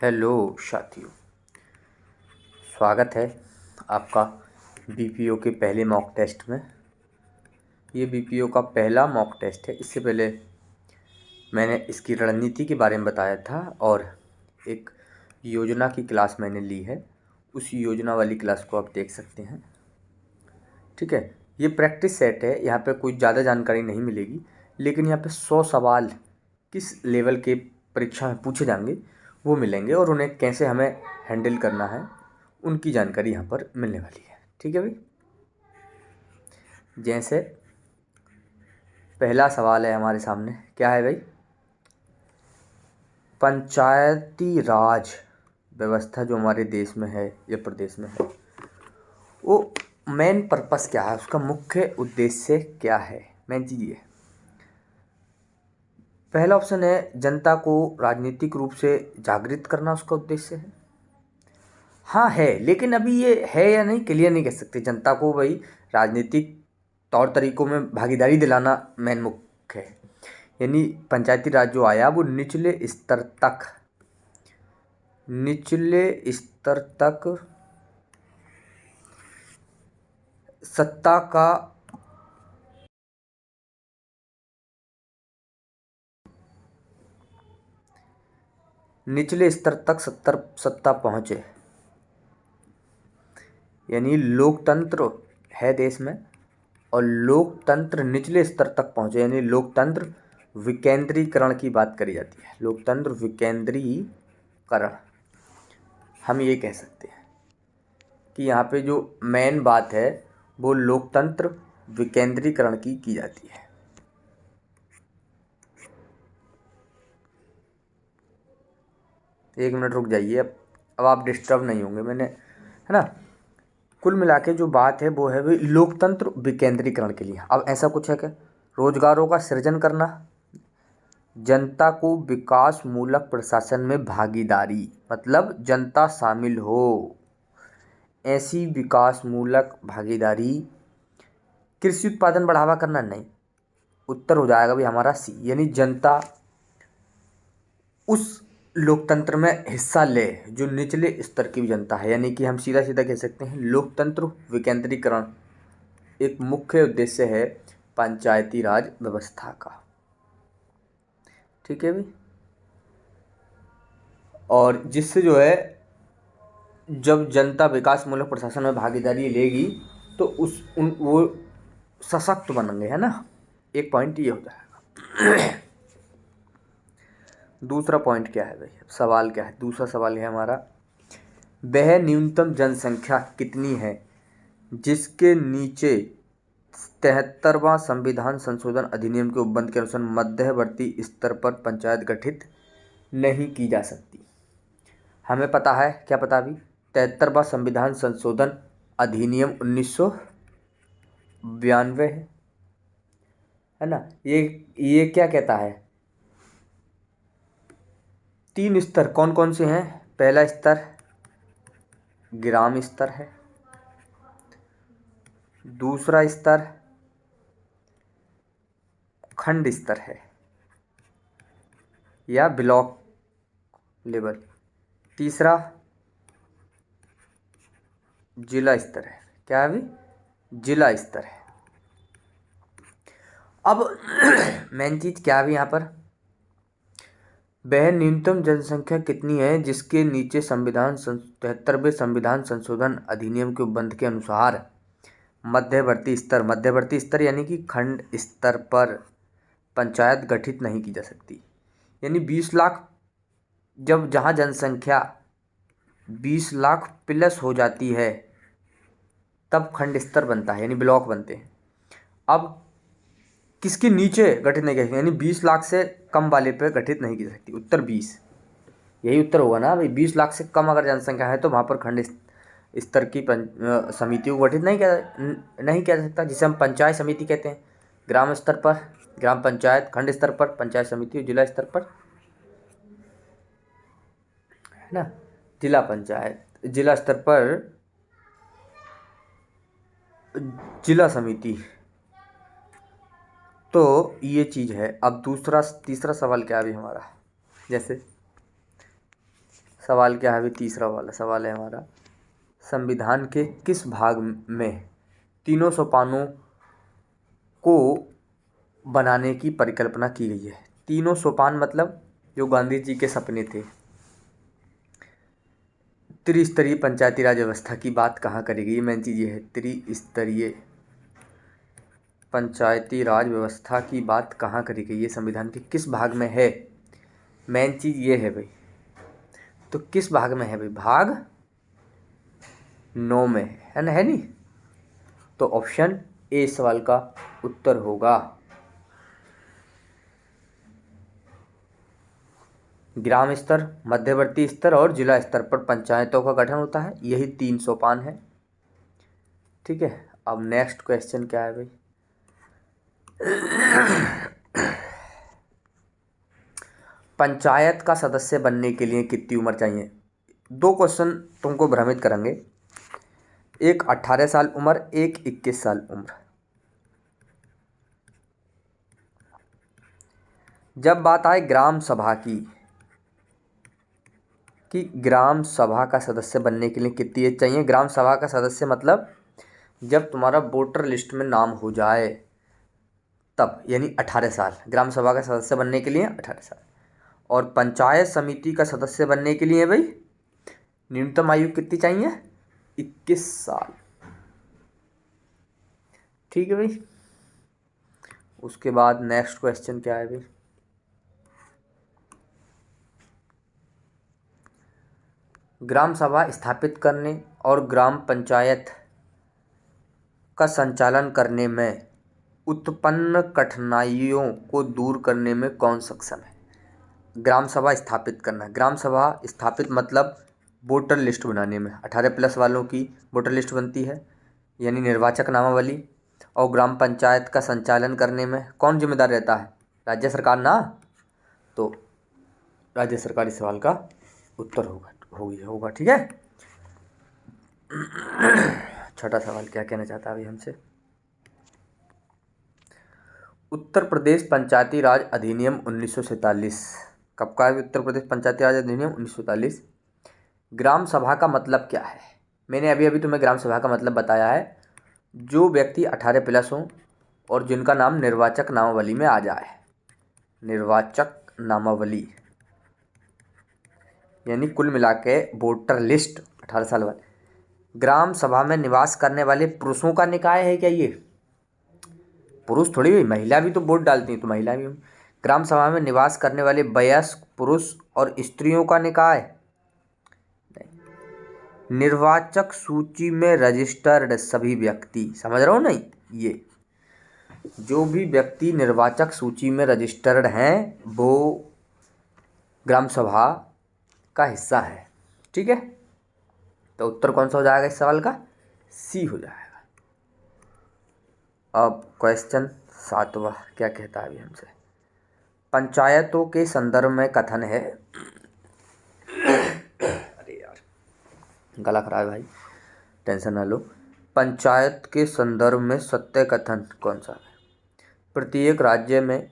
Hello साथियों, स्वागत है आपका बीपीओ के पहले मॉक टेस्ट में। ये बीपीओ का पहला मॉक टेस्ट है। इससे पहले मैंने इसकी रणनीति के बारे में बताया था और एक योजना की क्लास मैंने ली है। उस योजना वाली क्लास को आप देख सकते हैं। ठीक है, ये प्रैक्टिस सेट है। यहाँ पे कोई ज़्यादा जानकारी नहीं मिलेगी, लेकिन यहाँ पे 100 सवाल किस लेवल के परीक्षा में पूछे जाएंगे वो मिलेंगे और उन्हें कैसे हमें हैंडल करना है उनकी जानकारी यहाँ पर मिलने वाली है। ठीक है भाई, जैसे पहला सवाल है हमारे सामने, क्या है भाई? पंचायती राज व्यवस्था जो हमारे देश में है या प्रदेश में है, वो मेन पर्पस क्या है, उसका मुख्य उद्देश्य क्या है? मेन चीज़ ये है। पहला ऑप्शन है जनता को राजनीतिक रूप से जागृत करना उसका उद्देश्य है। हाँ है, लेकिन अभी ये है या नहीं क्लियर नहीं कह सकते। जनता को भाई राजनीतिक तौर तरीकों में भागीदारी दिलाना मेन मुख्य है। यानी पंचायती राज जो आया वो निचले स्तर तक सत्ता का सत्ता पहुँचे। यानी लोकतंत्र है देश में और लोकतंत्र निचले स्तर तक पहुँचे, यानी लोकतंत्र विकेंद्रीकरण की बात करी जाती है। लोकतंत्र विकेंद्रीकरण हम ये कह सकते हैं कि यहाँ पे जो मेन बात है वो लोकतंत्र विकेंद्रीकरण की जाती है। एक मिनट रुक जाइए, अब आप डिस्टर्ब नहीं होंगे, मैंने है ना। कुल मिला के जो बात है वो है भाई लोकतंत्र विकेंद्रीकरण के लिए। अब ऐसा कुछ है क्या? रोजगारों का सृजन करना, जनता को विकास मूलक प्रशासन में भागीदारी, मतलब जनता शामिल हो, ऐसी विकास मूलक भागीदारी। कृषि उत्पादन बढ़ावा करना, नहीं। उत्तर हो जाएगा भाई हमारा सी, यानी जनता उस लोकतंत्र में हिस्सा ले जो निचले स्तर की जनता है। यानी कि हम सीधा सीधा कह सकते हैं लोकतंत्र विकेंद्रीकरण एक मुख्य उद्देश्य है पंचायती राज व्यवस्था का। ठीक है भाई, और जिससे जो है जब जनता विकास मूलक प्रशासन में भागीदारी लेगी तो वो सशक्त बनेंगे, है ना। एक पॉइंट ये हो जाएगा। दूसरा पॉइंट क्या है भाई? सवाल क्या है? दूसरा सवाल है हमारा, वह न्यूनतम जनसंख्या कितनी है जिसके नीचे 73वां संविधान संशोधन अधिनियम के उपबंध के अनुसार मध्यवर्ती स्तर पर पंचायत गठित नहीं की जा सकती? हमें पता है, क्या पता अभी? 73वां संविधान संशोधन अधिनियम 1992 है ना। ये क्या कहता है? 3 स्तर कौन कौन से हैं? पहला स्तर ग्राम स्तर है, दूसरा स्तर खंड स्तर है या ब्लॉक लेवल, तीसरा जिला स्तर है। क्या है अभी? जिला स्तर है। अब मेन चीज क्या है यहाँ पर? वह न्यूनतम जनसंख्या कितनी है जिसके नीचे 73वें संविधान संशोधन अधिनियम के उपबंध के अनुसार मध्यवर्ती स्तर यानी कि खंड स्तर पर पंचायत गठित नहीं की जा सकती। यानी 20 लाख, जब जहाँ जनसंख्या 20 लाख प्लस हो जाती है तब खंड स्तर बनता है, यानी ब्लॉक बनते हैं। अब किसके नीचे गठित नहीं की सकती, यानी 20 लाख से कम वाले पे गठित नहीं की जा सकती। उत्तर 20, यही उत्तर होगा ना भाई। 20 लाख से कम अगर जनसंख्या है तो वहाँ पर खंड स्तर की समितियों को गठित नहीं किया जा सकता, जिसे हम पंचायत समिति कहते हैं। ग्राम स्तर पर ग्राम पंचायत, खंड स्तर पर पंचायत समिति, जिला स्तर पर है ना जिला पंचायत, जिला स्तर पर जिला समिति। तो ये चीज़ है। अब तीसरा सवाल क्या है अभी हमारा? जैसे सवाल क्या है भाई, तीसरा वाला सवाल है हमारा, संविधान के किस भाग में तीनों सोपानों को बनाने की परिकल्पना की गई है। तीनों सोपान मतलब जो गांधी जी के सपने थे। त्रिस्तरीय पंचायती राज व्यवस्था की बात कहाँ करी गई, मेन चीज़ ये है। त्रिस्तरीय पंचायती राज व्यवस्था की बात कहाँ करी गई है, संविधान के किस भाग में है, मेन चीज़ ये है भाई। तो किस भाग में है भाई, भाग 9 में है ना, है नहीं। तो ऑप्शन ए सवाल का उत्तर होगा। ग्राम स्तर, मध्यवर्ती स्तर और जिला स्तर पर पंचायतों का गठन होता है, यही 3 सोपान है। ठीक है, अब नेक्स्ट क्वेश्चन क्या है भाई, पंचायत का सदस्य बनने के लिए कितनी उम्र चाहिए। 2 क्वेश्चन तुमको भ्रमित करेंगे, एक 18 साल उम्र, एक 21 साल उम्र। जब बात आए ग्राम सभा की कि ग्राम सभा का सदस्य बनने के लिए कितनी एज चाहिए। ग्राम सभा का सदस्य मतलब जब तुम्हारा वोटर लिस्ट में नाम हो जाए तब, यानी 18 साल। ग्राम सभा का सदस्य बनने के लिए 18 साल। और पंचायत समिति का सदस्य बनने के लिए भाई न्यूनतम आयु कितनी चाहिए, 21 साल। ठीक है भाई। उसके बाद नेक्स्ट क्वेश्चन क्या है भाई, ग्राम सभा स्थापित करने और ग्राम पंचायत का संचालन करने में उत्पन्न कठिनाइयों को दूर करने में कौन सक्षम है। ग्राम सभा स्थापित करना, ग्राम सभा स्थापित मतलब वोटर लिस्ट बनाने में 18+ वालों की वोटर लिस्ट बनती है, यानी निर्वाचक नामावली। और ग्राम पंचायत का संचालन करने में कौन जिम्मेदार रहता है, राज्य सरकार ना। तो राज्य सरकार इस सवाल का उत्तर होगा। ठीक है। छठा सवाल क्या कहना चाहता है अभी हमसे, उत्तर प्रदेश पंचायती राज अधिनियम 1947 कब का है। उत्तर प्रदेश पंचायती राज अधिनियम 1947। ग्राम सभा का मतलब क्या है, मैंने अभी अभी तुम्हें ग्राम सभा का मतलब बताया है। जो व्यक्ति 18+ हों और जिनका नाम निर्वाचक नामावली में आ जाए। निर्वाचक नामावली यानी कुल मिला के वोटर लिस्ट 18 साल वाले। ग्राम सभा में निवास करने वाले पुरुषों का निकाय है क्या ये, पुरुष थोड़ी भी, महिला भी तो वोट डालती हैं, तो महिला भी। ग्राम सभा में निवास करने वाले वयस्क पुरुष और स्त्रियों का निकाय नहीं। निर्वाचक सूची में रजिस्टर्ड सभी व्यक्ति, समझ रहे हो नहीं, ये जो भी व्यक्ति निर्वाचक सूची में रजिस्टर्ड हैं वो ग्राम सभा का हिस्सा है। ठीक है, तो उत्तर कौन सा हो जाएगा इस सवाल का, सी हो जाएगा। अब क्वेश्चन 7वां क्या कहता है अभी हमसे, पंचायतों के संदर्भ में कथन है। अरे यार गला खराब है भाई, टेंशन ना लो। पंचायत के संदर्भ में सत्य कथन कौन सा है। प्रत्येक राज्य में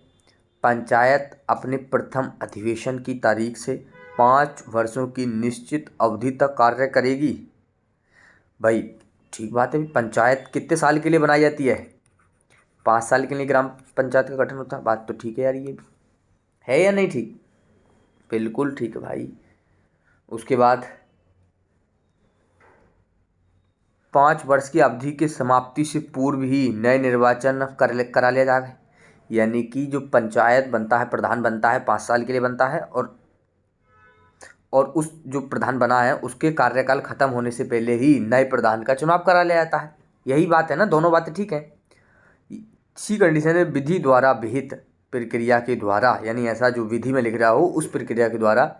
पंचायत अपने प्रथम अधिवेशन की तारीख से 5 वर्षों की निश्चित अवधि तक कार्य करेगी। भाई ठीक बात है, पंचायत कितने साल के लिए बनाई जाती है, 5 साल के लिए ग्राम पंचायत का गठन होता है। बात तो ठीक है यार, ये है या नहीं ठीक, बिल्कुल ठीक है भाई। उसके बाद 5 वर्ष की अवधि की समाप्ति से पूर्व ही नए निर्वाचन करा लिया जाएगा। यानी कि जो पंचायत बनता है, प्रधान बनता है, 5 साल के लिए बनता है, और उस जो प्रधान बना है उसके कार्यकाल खत्म होने से पहले ही नए प्रधान का चुनाव करा लिया जाता है। यही बात है ना, दोनों बातें ठीक हैं। इसी कंडीशन में विधि द्वारा विहित प्रक्रिया के द्वारा, यानी ऐसा जो विधि में लिख रहा हो उस प्रक्रिया के द्वारा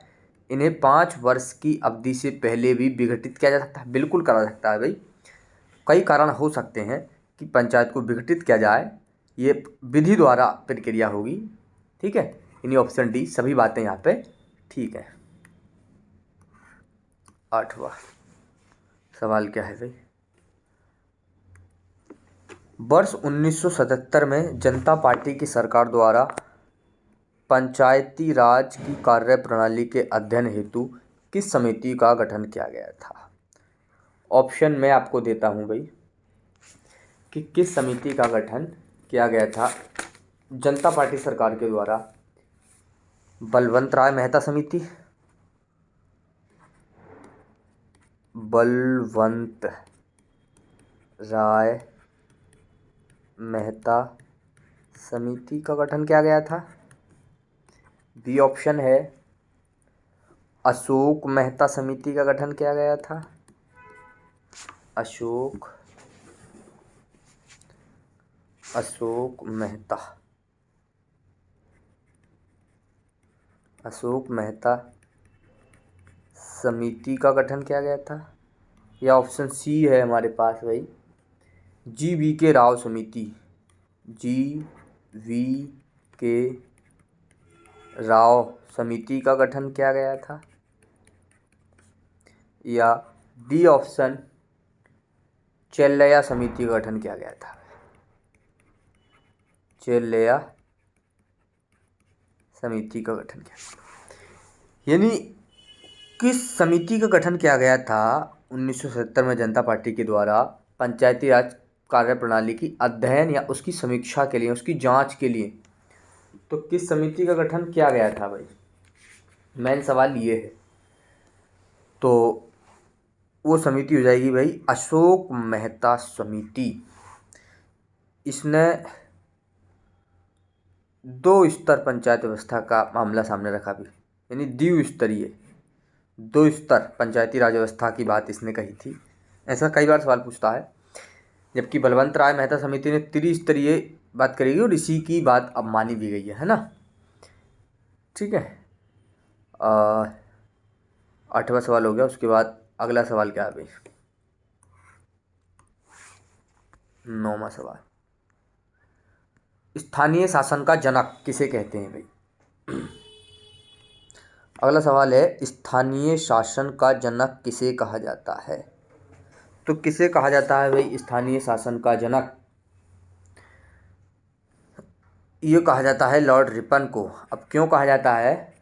इन्हें 5 वर्ष की अवधि से पहले भी विघटित किया जा सकता है। बिल्कुल करा सकता है भाई, कई कारण हो सकते हैं कि पंचायत को विघटित किया जाए, ये विधि द्वारा प्रक्रिया होगी। ठीक है, यानी ऑप्शन डी सभी बातें यहाँ पे ठीक है। 8वां सवाल क्या है भाई, वर्ष 1977 में जनता पार्टी की सरकार द्वारा पंचायती राज की कार्य प्रणाली के अध्ययन हेतु किस समिति का गठन किया गया था? ऑप्शन मैं आपको देता हूँ भाई कि किस समिति का गठन किया गया था जनता पार्टी सरकार के द्वारा। बलवंत राय मेहता समिति, बलवंत राय मेहता समिति का गठन किया गया था। बी ऑप्शन है अशोक मेहता समिति का गठन किया गया था। अशोक मेहता समिति का गठन किया गया था। या ऑप्शन सी है हमारे पास भाई GV.K. राव समिति, GV.K. राव समिति का गठन किया गया था। या डी ऑप्शन चेल्लैया समिति का गठन किया गया था। चेल्लैया समिति का गठन किया, यानी किस समिति का गठन किया गया था 1970 में जनता पार्टी के द्वारा पंचायती राज कार्य प्रणाली की अध्ययन या उसकी समीक्षा के लिए, उसकी जांच के लिए? तो किस समिति का गठन किया गया था भाई? मेन सवाल ये है। तो वो समिति हो जाएगी भाई अशोक मेहता समिति। इसने 2 स्तर पंचायत व्यवस्था का मामला सामने रखा भी, यानी द्विस्तरीय 2 स्तर पंचायती राज व्यवस्था की बात इसने कही थी। ऐसा कई बार सवाल पूछता है। जबकि बलवंत राय मेहता समिति ने त्रिस्तरीय बात करेगी और इसी की बात अब मानी भी गई है ना। ठीक है, 8वां सवाल हो गया। उसके बाद अगला सवाल क्या है भाई? 9वां सवाल, स्थानीय शासन का जनक किसे कहते हैं भाई? अगला सवाल है स्थानीय शासन का जनक किसे कहा जाता है? तो किसे कहा जाता है भाई स्थानीय शासन का जनक? ये कहा जाता है लॉर्ड रिपन को। अब क्यों कहा जाता है?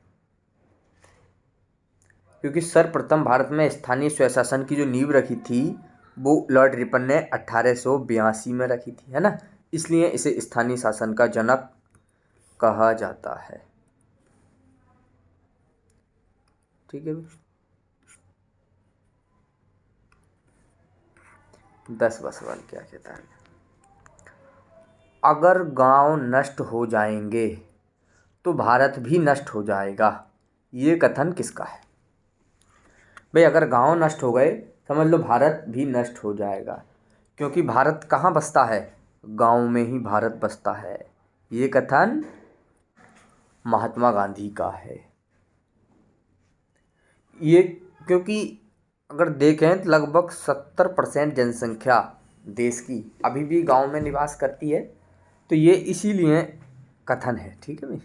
क्योंकि सर्वप्रथम भारत में स्थानीय स्वशासन की जो नींव रखी थी वो लॉर्ड रिपन ने 1882 में रखी थी, है ना। इसलिए इसे स्थानीय शासन का जनक कहा जाता है। ठीक है भाई। 10वां सवाल क्या कहता है? अगर गांव नष्ट हो जाएंगे तो भारत भी नष्ट हो जाएगा, ये कथन किसका है भाई? अगर गांव नष्ट हो गए समझ लो भारत भी नष्ट हो जाएगा, क्योंकि भारत कहाँ बसता है? गांव में ही भारत बसता है। ये कथन महात्मा गांधी का है। ये क्योंकि अगर देखें तो लगभग 70% जनसंख्या देश की अभी भी गांव में निवास करती है, तो ये इसीलिए कथन है। ठीक है भाई।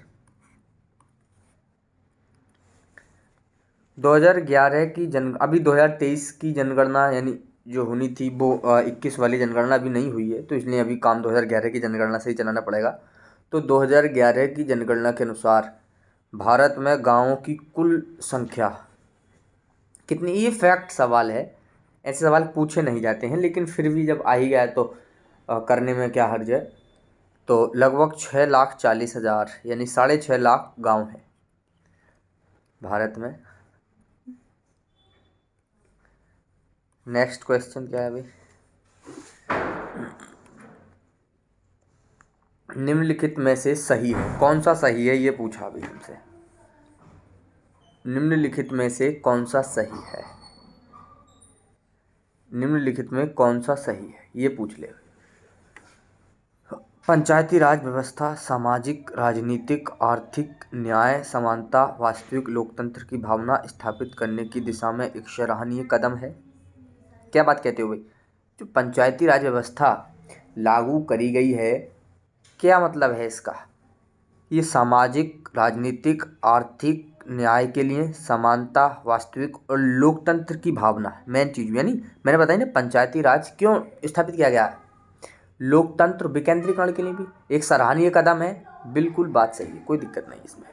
2011 की अभी 2023 की जनगणना यानी जो होनी थी वो 21 वाली जनगणना अभी नहीं हुई है, तो इसलिए अभी काम 2011 की जनगणना से ही चलाना पड़ेगा। तो 2011 की जनगणना के अनुसार भारत में गाँवों की कुल संख्या कितनी? ये फैक्ट सवाल है, ऐसे सवाल पूछे नहीं जाते हैं, लेकिन फिर भी जब आ ही गया तो करने में क्या हर्ज है। तो लगभग 6,40,000 यानी 6.5 लाख गांव हैं भारत में। नेक्स्ट क्वेश्चन क्या है भाई? निम्नलिखित में से सही है, कौन सा सही है ये पूछा अभी हमसे। निम्नलिखित में से कौन सा सही है? निम्नलिखित में कौन सा सही है ये पूछ ले। पंचायती राज व्यवस्था सामाजिक, राजनीतिक, आर्थिक न्याय, समानता, वास्तविक लोकतंत्र की भावना स्थापित करने की दिशा में एक सराहनीय कदम है। क्या बात कहते हो भाई? जो पंचायती राज व्यवस्था लागू करी गई है, क्या मतलब है इसका? ये सामाजिक, राजनीतिक, आर्थिक न्याय के लिए, समानता, वास्तविक और लोकतंत्र की भावना मेन चीज़, यानी मैंने बताई ना पंचायती राज क्यों स्थापित किया गया है। लोकतंत्र विकेंद्रीकरण के लिए भी एक सराहनीय कदम है। बिल्कुल बात सही है, कोई दिक्कत नहीं इसमें।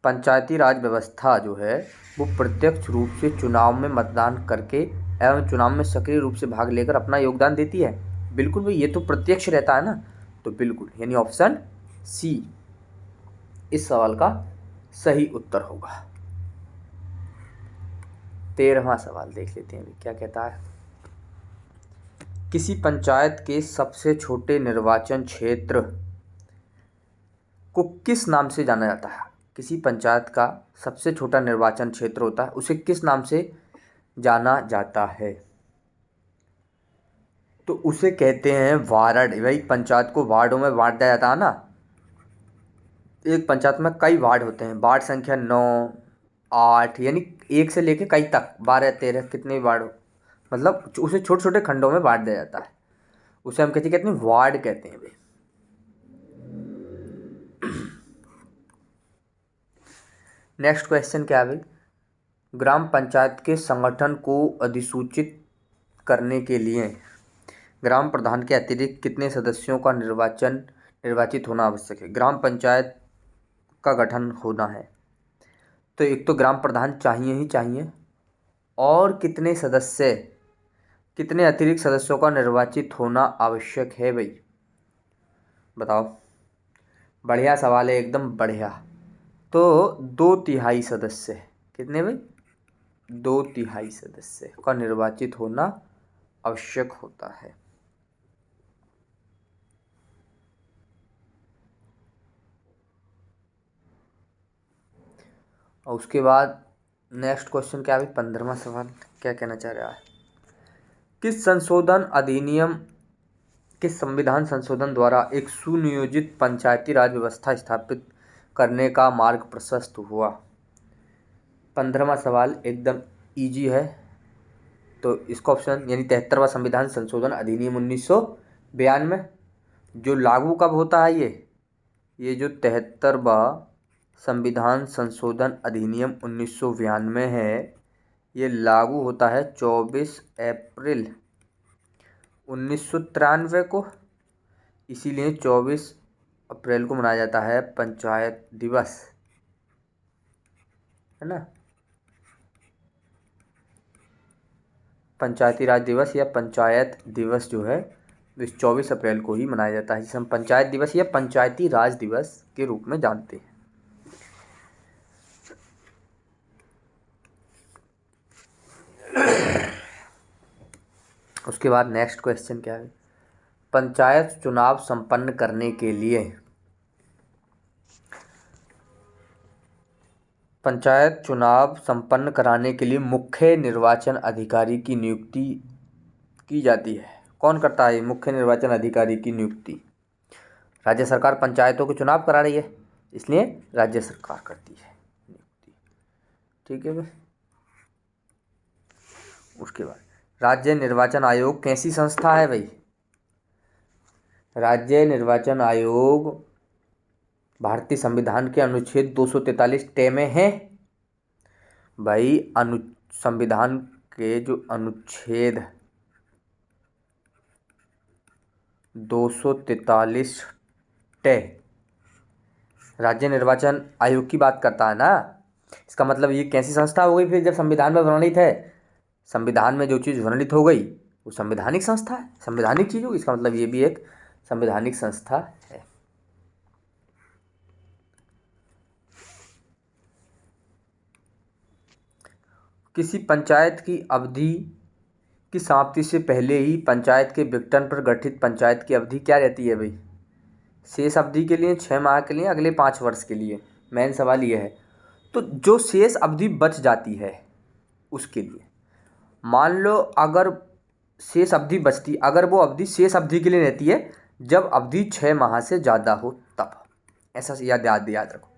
पंचायती राज व्यवस्था जो है वो प्रत्यक्ष रूप से चुनाव में मतदान करके एवं चुनाव में सक्रिय रूप से भाग लेकर अपना योगदान देती है। बिल्कुल भाई, ये तो प्रत्यक्ष रहता है ना, तो बिल्कुल यानी ऑप्शन सी इस सवाल का सही उत्तर होगा। 13वां सवाल देख लेते हैं क्या कहता है। किसी पंचायत के सबसे छोटे निर्वाचन क्षेत्र को किस नाम से जाना जाता है? किसी पंचायत का सबसे छोटा निर्वाचन क्षेत्र होता है, उसे किस नाम से जाना जाता है? तो उसे कहते हैं वार्ड। भाई पंचायत को वार्डों में बांट दिया जाता है ना। एक पंचायत में कई वार्ड होते हैं, वार्ड संख्या 9, 8 यानी 1 से लेके कई तक 12, 13 कितने वार्ड हो, मतलब उसे छोटे छोटे खंडों में बांट दिया जाता है। उसे हम कहते हैं वार्ड कहते हैं भाई। नेक्स्ट क्वेश्चन क्या है भाई? ग्राम पंचायत के संगठन को अधिसूचित करने के लिए ग्राम प्रधान के अतिरिक्त कितने सदस्यों का निर्वाचित होना आवश्यक है? ग्राम पंचायत का गठन होना है तो एक तो ग्राम प्रधान चाहिए ही चाहिए, और कितने अतिरिक्त सदस्यों का निर्वाचित होना आवश्यक है भाई? बताओ। बढ़िया सवाल है, एकदम बढ़िया। तो 2/3 सदस्य, कितने भाई? 2/3 सदस्य का निर्वाचित होना आवश्यक होता है। और उसके बाद नेक्स्ट क्वेश्चन क्या है भाई? 15वां सवाल क्या कहना चाह रहा है? किस संविधान संशोधन द्वारा एक सुनियोजित पंचायती राज व्यवस्था स्थापित करने का मार्ग प्रशस्त हुआ? 15वां सवाल एकदम इजी है, तो इसका ऑप्शन यानी 73वां संविधान संशोधन अधिनियम 1992 जो लागू कब होता है? ये जो 73वां संविधान संशोधन अधिनियम 1992 है, ये लागू होता है 24 अप्रैल 1993 को। इसीलिए 24 अप्रैल को मनाया जाता है पंचायत दिवस, है ना। पंचायती राज दिवस या पंचायत दिवस जो है इस 24 अप्रैल को ही मनाया जाता है, जिसे हम पंचायत दिवस या पंचायती राज दिवस के रूप में जानते हैं। उसके बाद नेक्स्ट क्वेश्चन क्या है? पंचायत चुनाव संपन्न कराने के लिए मुख्य निर्वाचन अधिकारी की नियुक्ति की जाती है। कौन करता है मुख्य निर्वाचन अधिकारी की नियुक्ति? राज्य सरकार पंचायतों के चुनाव करा रही है, इसलिए राज्य सरकार करती है नियुक्ति। ठीक है भाई। उसके बाद राज्य निर्वाचन आयोग कैसी संस्था है भाई? राज्य निर्वाचन आयोग भारतीय संविधान के अनुच्छेद 243 टे में है भाई। संविधान के जो अनुच्छेद 243 टे राज्य निर्वाचन आयोग की बात करता है ना। इसका मतलब ये कैसी संस्था हो गई फिर? जब संविधान में वर्णित है, संविधान में जो चीज़ वर्णित हो गई वो संवैधानिक संस्था है, संवैधानिक चीज़ होगी। इसका मतलब ये भी एक संवैधानिक संस्था है। किसी पंचायत की अवधि की समाप्ति से पहले ही पंचायत के विघटन पर गठित पंचायत की अवधि क्या रहती है भाई? शेष अवधि के लिए, 6 माह के लिए, अगले 5 वर्ष के लिए? मेन सवाल ये है। तो जो शेष अवधि बच जाती है उसके लिए, मान लो अगर शेष अवधि बचती, अगर वो अवधि शेष अवधि के लिए रहती है जब अवधि 6 माह से ज़्यादा हो तब। ऐसा याद रखो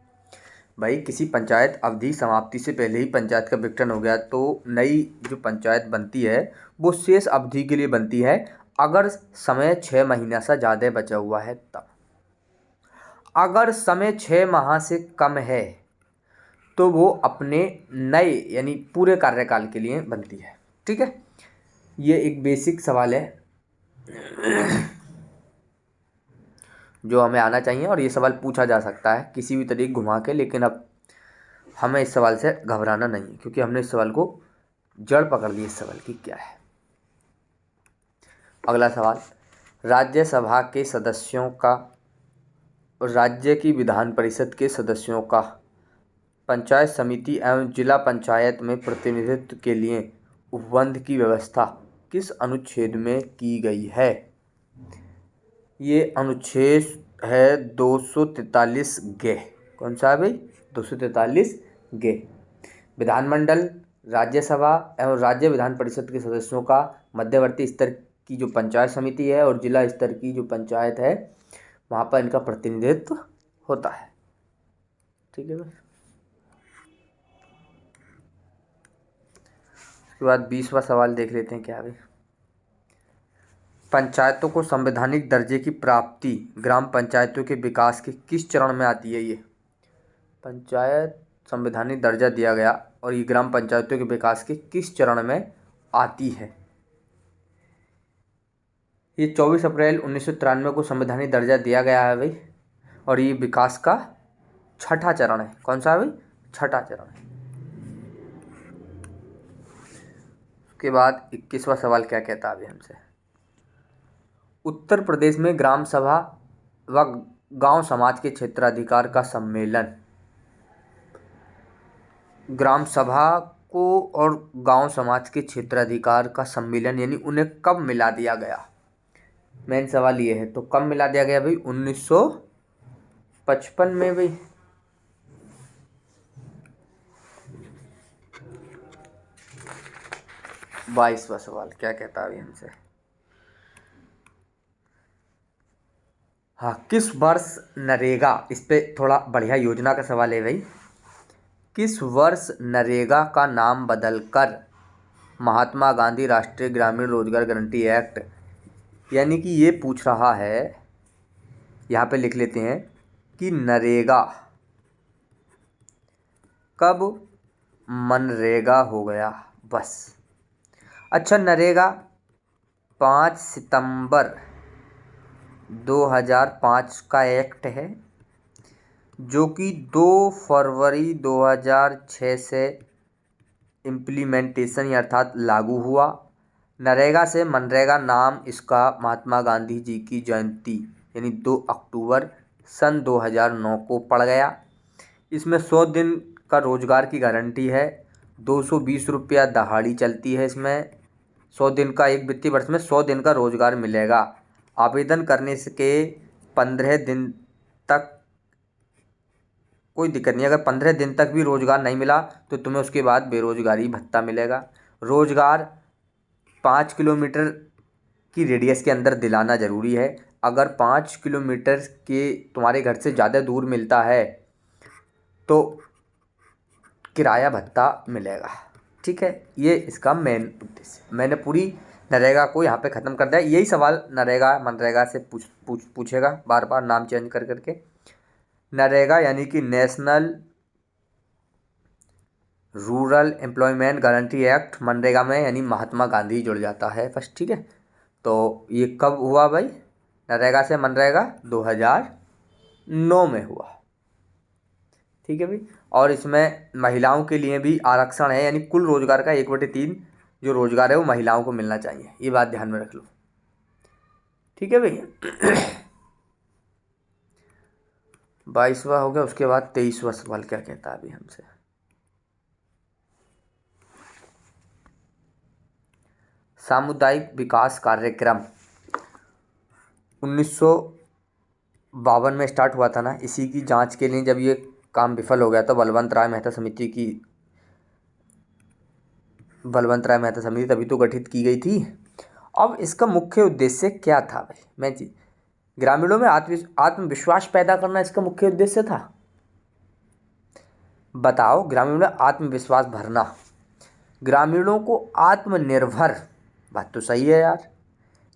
भाई। किसी पंचायत अवधि समाप्ति से पहले ही पंचायत का विघटन हो गया तो नई जो पंचायत बनती है वो शेष अवधि के लिए बनती है अगर समय 6 महीना से ज़्यादा बचा हुआ है तब। अगर समय 6 माह से कम है तो वो अपने नए यानी पूरे कार्यकाल के लिए बनती है। ठीक है, ये एक बेसिक सवाल है जो हमें आना चाहिए, और ये सवाल पूछा जा सकता है किसी भी तरीके घुमा के। लेकिन अब हमें इस सवाल से घबराना नहीं है, क्योंकि हमने इस सवाल को जड़ पकड़ ली इस सवाल की क्या है। अगला सवाल, राज्यसभा के सदस्यों का और राज्य की विधान परिषद के सदस्यों का पंचायत समिति एवं जिला पंचायत में प्रतिनिधित्व के लिए उपबंध की व्यवस्था किस अनुच्छेद में की गई है? ये अनुच्छेद है 243 गे। कौन सा है भाई? 243 गे। विधानमंडल, राज्यसभा एवं राज्य विधान परिषद के सदस्यों का मध्यवर्ती स्तर की जो पंचायत समिति है और जिला स्तर की जो पंचायत है वहाँ पर इनका प्रतिनिधित्व होता है। ठीक है भाई। उसके बाद 20वां सवाल देख लेते हैं क्या है भाई। पंचायतों को संवैधानिक दर्जे की प्राप्ति ग्राम पंचायतों के विकास के किस चरण में आती है? ये पंचायत संवैधानिक दर्जा दिया गया और ये ग्राम पंचायतों के विकास के किस चरण में आती है? ये 24 अप्रैल 1993 को संवैधानिक दर्जा दिया गया है भाई, और ये विकास का छठा चरण है। कौन सा है भाई? छठा चरण है। उसके बाद 21वां सवाल क्या कहता है अभी हमसे। उत्तर प्रदेश में ग्राम सभा व गांव समाज के क्षेत्राधिकार का सम्मेलन, ग्राम सभा को और गांव समाज के क्षेत्राधिकार का सम्मेलन यानी उन्हें कब मिला दिया गया? मेन सवाल ये है। तो कब मिला दिया गया भाई? 1955 में भाई। बाईसवां सवाल क्या कहता है अभी हमसे। हाँ, किस वर्ष नरेगा, इस पे थोड़ा बढ़िया योजना का सवाल है भाई। किस वर्ष नरेगा का नाम बदलकर महात्मा गांधी राष्ट्रीय ग्रामीण रोजगार गारंटी एक्ट, यानी कि ये पूछ रहा है, यहाँ पे लिख लेते हैं कि नरेगा कब मनरेगा हो गया बस। अच्छा, नरेगा 5 सितंबर 2005 का एक्ट है जो कि 2 फरवरी 2006 से इम्प्लीमेंटेशन अर्थात लागू हुआ। नरेगा से मनरेगा नाम इसका महात्मा गांधी जी की जयंती यानी 2 अक्टूबर सन 2009 को पड़ गया। इसमें 100 दिन का रोजगार की गारंटी है। 220 रुपया दहाड़ी चलती है। इसमें 100 दिन का, एक वित्तीय वर्ष में 100 दिन का रोजगार मिलेगा। आवेदन करने के 15 दिन तक कोई दिक्कत नहीं। अगर 15 दिन तक भी रोजगार नहीं मिला तो तुम्हें उसके बाद बेरोजगारी भत्ता मिलेगा। रोजगार 5 किलोमीटर की रेडियस के अंदर दिलाना ज़रूरी है। अगर 5 किलोमीटर के तुम्हारे घर से ज़्यादा दूर मिलता है तो किराया भत्ता मिलेगा। ठीक है, ये इसका मेन उद्देश्य। मैंने पूरी नरेगा को यहाँ पे ख़त्म कर दिया। यही सवाल नरेगा मनरेगा से पूछेगा बार बार, नाम चेंज कर करके। नरेगा यानी कि national rural employment guarantee act, MNREGA में यानी महात्मा गांधी जुड़ जाता है फर्स्ट। ठीक है, तो ये कब हुआ भाई? नरेगा से मनरेगा 2009 में हुआ। ठीक है भाई। और इसमें महिलाओं के लिए भी आरक्षण है, यानी कुल रोजगार का 1/3 जो रोजगार है वो महिलाओं को मिलना चाहिए। ये बात ध्यान में रख लो। ठीक है भाई। 22वां हो गया। उसके बाद 23वां सवाल क्या कहता है अभी हमसे। सामुदायिक विकास कार्यक्रम 1952 में स्टार्ट हुआ था ना। इसी की जांच के लिए जब ये काम विफल हो गया तो बलवंत राय मेहता समिति तभी तो गठित की गई थी। अब इसका मुख्य उद्देश्य क्या था भाई? मैं जी, ग्रामीणों में आत्मविश्वास पैदा करना इसका मुख्य उद्देश्य था। बताओ, ग्रामीणों में आत्मविश्वास भरना, ग्रामीणों को आत्मनिर्भर, बात तो सही है यार।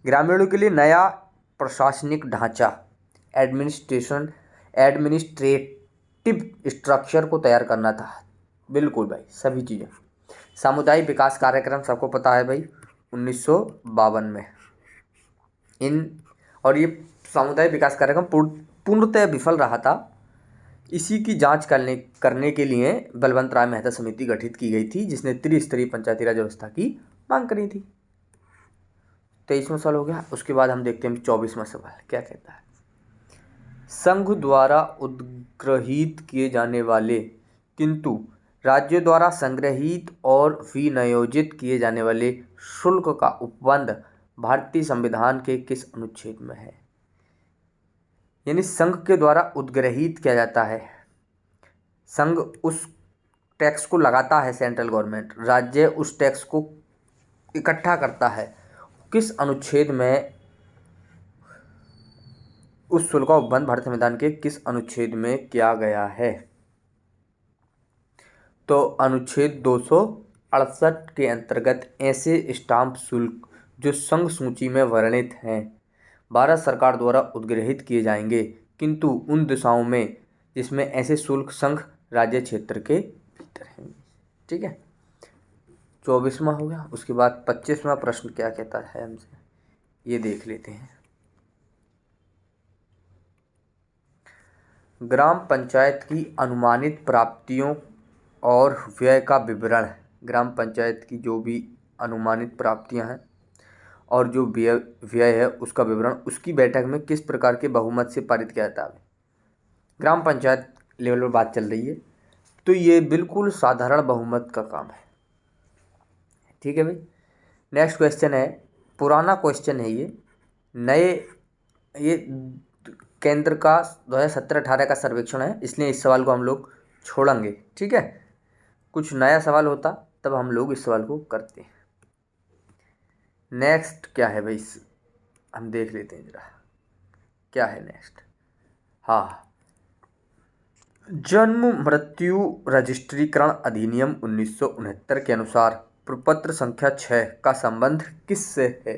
ग्रामीणों के लिए नया प्रशासनिक ढांचा, एडमिनिस्ट्रेटिव स्ट्रक्चर को तैयार करना था। बिल्कुल भाई, सभी चीज़ें। सामुदायिक विकास कार्यक्रम सबको पता है भाई 1952 में। और ये सामुदायिक विकास कार्यक्रम पूर्णतः विफल रहा था। इसी की जांच करने के लिए बलवंत राय मेहता समिति गठित की गई थी, जिसने त्रिस्तरीय पंचायती राज व्यवस्था की मांग करी थी। 23वां सवाल हो गया। उसके बाद हम देखते हैं 24वां सवाल क्या कहता है। संघ द्वारा उद्ग्रहित किए जाने वाले किंतु राज्यों द्वारा संग्रहित और विनियोजित किए जाने वाले शुल्क का उपबंध भारतीय संविधान के किस अनुच्छेद में है? यानी संघ के द्वारा उद्ग्रहित किया जाता है, संघ उस टैक्स को लगाता है, सेंट्रल गवर्नमेंट, राज्य उस टैक्स को इकट्ठा करता है, किस अनुच्छेद में उस शुल्क का उपबंध भारतीय संविधान के किस अनुच्छेद में किया गया है? तो अनुच्छेद 268 के अंतर्गत ऐसे स्टाम्प शुल्क जो संघ सूची में वर्णित हैं भारत सरकार द्वारा उद्ग्रहित किए जाएंगे, किंतु उन दिशाओं में जिसमें ऐसे शुल्क संघ राज्य क्षेत्र के भीतर हैं। ठीक है, 24वां हो गया। उसके बाद 25वां प्रश्न क्या कहता है हमसे, ये देख लेते हैं। ग्राम पंचायत की अनुमानित प्राप्तियों और व्यय का विवरण। ग्राम पंचायत की जो भी अनुमानित प्राप्तियां हैं और जो व्यय है उसका विवरण उसकी बैठक में किस प्रकार के बहुमत से पारित किया जाता है? ग्राम पंचायत लेवल पर बात चल रही है, तो ये बिल्कुल साधारण बहुमत का काम है। ठीक है भाई। नेक्स्ट क्वेश्चन है, पुराना क्वेश्चन है ये केंद्र का 2017-18 का सर्वेक्षण है, इसलिए इस सवाल को हम लोग छोड़ेंगे। ठीक है, कुछ नया सवाल होता तब हम लोग इस सवाल को करते हैं। नेक्स्ट क्या है भाई, हम देख लेते हैं जरा क्या है नेक्स्ट। हाँ, जन्म मृत्यु रजिस्ट्रीकरण अधिनियम 1969 के अनुसार प्रपत्र संख्या 6 का संबंध किससे है?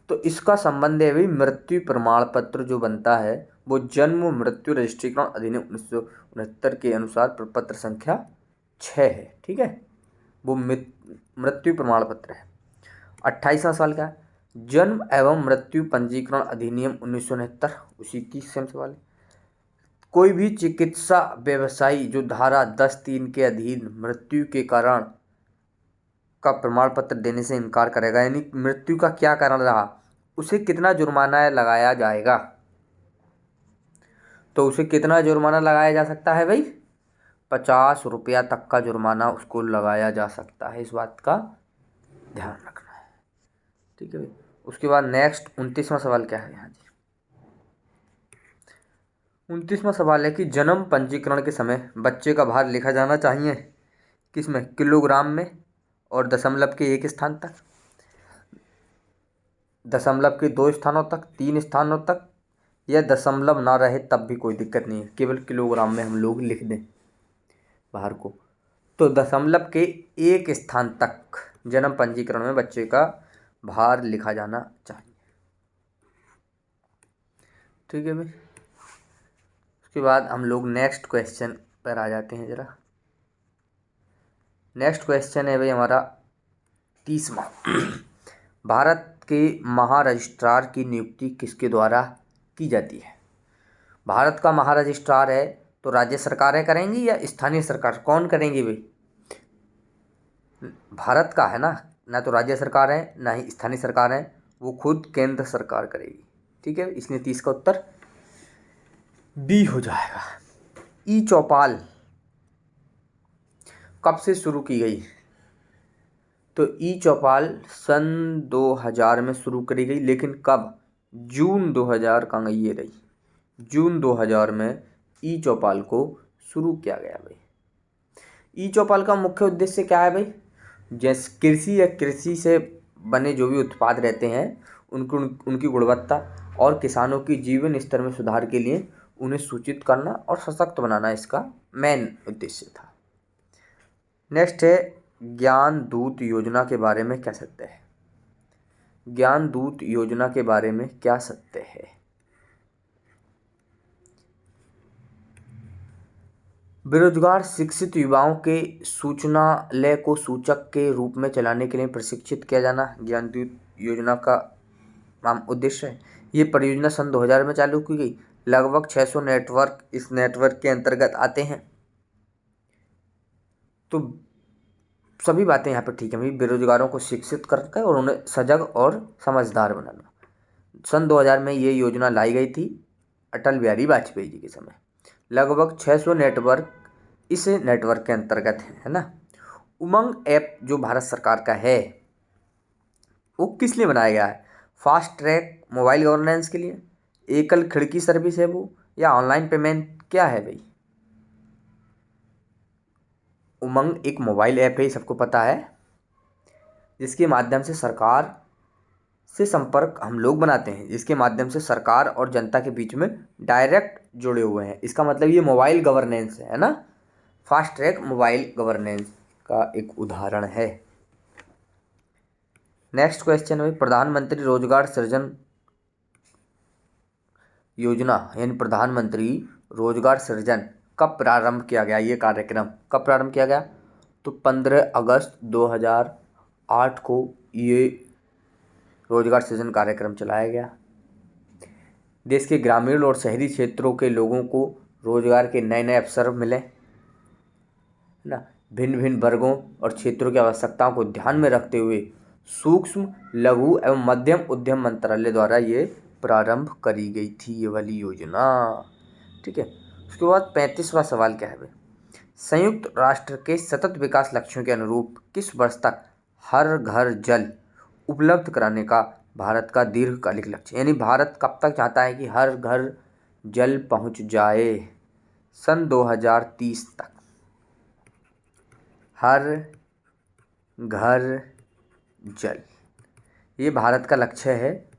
तो इसका संबंध है भाई, मृत्यु प्रमाण पत्र जो बनता है वो जन्म मृत्यु रजिस्ट्रीकरण अधिनियम 1969 के अनुसार प्रपत्र संख्या 6 है। ठीक है, वो मृत्यु प्रमाण पत्र है। 28वां सवाल क्या है, जन्म एवं मृत्यु पंजीकरण अधिनियम 1969, उसी की सेम सवाल है। कोई भी चिकित्सा व्यवसायी जो धारा 10(3) के अधीन मृत्यु के कारण का प्रमाण पत्र देने से इनकार करेगा, यानी मृत्यु का क्या कारण रहा, उसे कितना जुर्माना लगाया जाएगा? तो उसे कितना जुर्माना लगाया जा सकता है भाई? 50 रुपया तक का जुर्माना उसको लगाया जा सकता है, इस बात का ध्यान रखना है। ठीक है भाई। उसके बाद नेक्स्ट 29वां सवाल क्या है यहाँ जी। 29वां सवाल है कि जन्म पंजीकरण के समय बच्चे का भार लिखा जाना चाहिए किसमें, किलोग्राम में और दशमलव के 1 स्थान तक, दशमलव के 2 स्थानों तक, 3 स्थानों तक, या दशमलव ना रहे तब भी कोई दिक्कत नहीं है, केवल किलोग्राम में हम लोग लिख दें भार को। तो दशमलव के 1 स्थान तक जन्म पंजीकरण में बच्चे का भार लिखा जाना चाहिए। ठीक है भाई। उसके बाद हम लोग नेक्स्ट क्वेश्चन पर आ जाते हैं जरा। नेक्स्ट क्वेश्चन है भाई हमारा 30वां। भारत के महारजिस्ट्रार की नियुक्ति किसके द्वारा की जाती है? भारत का महारजिस्ट्रार है तो राज्य सरकारें करेंगी या स्थानीय सरकार, कौन करेंगी भाई? भारत का है ना तो राज्य सरकार है ना ही स्थानीय सरकार है, वो खुद केंद्र सरकार करेगी। ठीक है, इसलिए 30 का उत्तर बी हो जाएगा। ई चौपाल कब से शुरू की गई? तो ई चौपाल सन 2000 में शुरू करी गई, लेकिन कब? जून 2000 का ये रही, जून 2000 में ई चौपाल को शुरू किया गया भाई। ई चौपाल का मुख्य उद्देश्य क्या है भाई? जैसे कृषि या कृषि से बने जो भी उत्पाद रहते हैं उनकी गुणवत्ता और किसानों की जीवन स्तर में सुधार के लिए उन्हें सूचित करना और सशक्त बनाना इसका मेन उद्देश्य था। नेक्स्ट है, ज्ञान दूत योजना के बारे में क्या सत्य है? ज्ञान दूत योजना के बारे में क्या सत्य है? बेरोजगार शिक्षित युवाओं के सूचनालय को सूचक के रूप में चलाने के लिए प्रशिक्षित किया जाना ज्ञान दूत योजना का उद्देश्य है। ये परियोजना सन 2000 में चालू की गई, लगभग 600 नेटवर्क इस नेटवर्क के अंतर्गत आते हैं। तो सभी बातें यहाँ पर ठीक है भाई, बेरोजगारों को शिक्षित करके और उन्हें सजग और समझदार बनाना। सन 2000 में ये योजना लाई गई थी अटल बिहारी वाजपेयी जी के समय। लगभग 600 नेटवर्क इस नेटवर्क के अंतर्गत है ना। उमंग ऐप जो भारत सरकार का है वो किस लिए बनाया गया है? फास्ट ट्रैक मोबाइल गवर्नेंस के लिए, एकल खिड़की सर्विस है वो, या ऑनलाइन पेमेंट, क्या है भाई? उमंग एक मोबाइल ऐप है, सबको पता है, जिसके माध्यम से सरकार से संपर्क हम लोग बनाते हैं, जिसके माध्यम से सरकार और जनता के बीच में डायरेक्ट जुड़े हुए हैं। इसका मतलब ये मोबाइल गवर्नेंस है ना। फास्ट ट्रैक मोबाइल गवर्नेंस का एक उदाहरण है। नेक्स्ट क्वेश्चन है, प्रधानमंत्री रोजगार सृजन योजना यानी प्रधानमंत्री रोजगार सृजन कब प्रारंभ किया गया? ये कार्यक्रम कब प्रारंभ किया गया? तो 15 अगस्त 2008 को ये रोजगार सृजन कार्यक्रम चलाया गया। देश के ग्रामीण और शहरी क्षेत्रों के लोगों को रोजगार के नए नए अवसर मिले ना। भिन्न भिन्न वर्गों और क्षेत्रों की आवश्यकताओं को ध्यान में रखते हुए सूक्ष्म लघु एवं मध्यम उद्यम मंत्रालय द्वारा ये प्रारंभ करी गई थी ये वाली योजना। ठीक है। उसके बाद 35वां सवाल क्या है भाई? संयुक्त राष्ट्र के सतत विकास लक्ष्यों के अनुरूप किस वर्ष तक हर घर जल उपलब्ध कराने का भारत का दीर्घकालिक लक्ष्य, यानी भारत कब तक चाहता है कि हर घर जल पहुंच जाए? सन 2030 तक हर घर जल, ये भारत का लक्ष्य है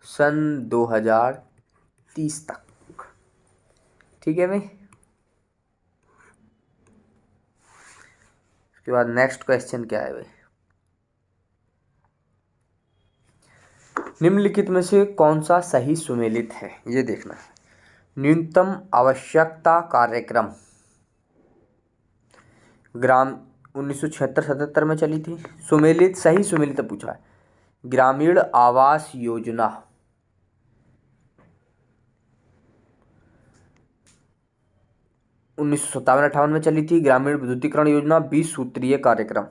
सन 2030 तक। ठीक है भाई। उसके बाद नेक्स्ट क्वेश्चन क्या है भाई? निम्नलिखित में से कौन सा सही सुमेलित है, ये देखना है। न्यूनतम आवश्यकता कार्यक्रम ग्राम 1976-77 में चली थी। सुमेलित सही सुमेलित पूछा है। ग्रामीण आवास योजना 1957-58 में चली थी। ग्रामीण विद्युतीकरण योजना 20 सूत्रीय कार्यक्रम,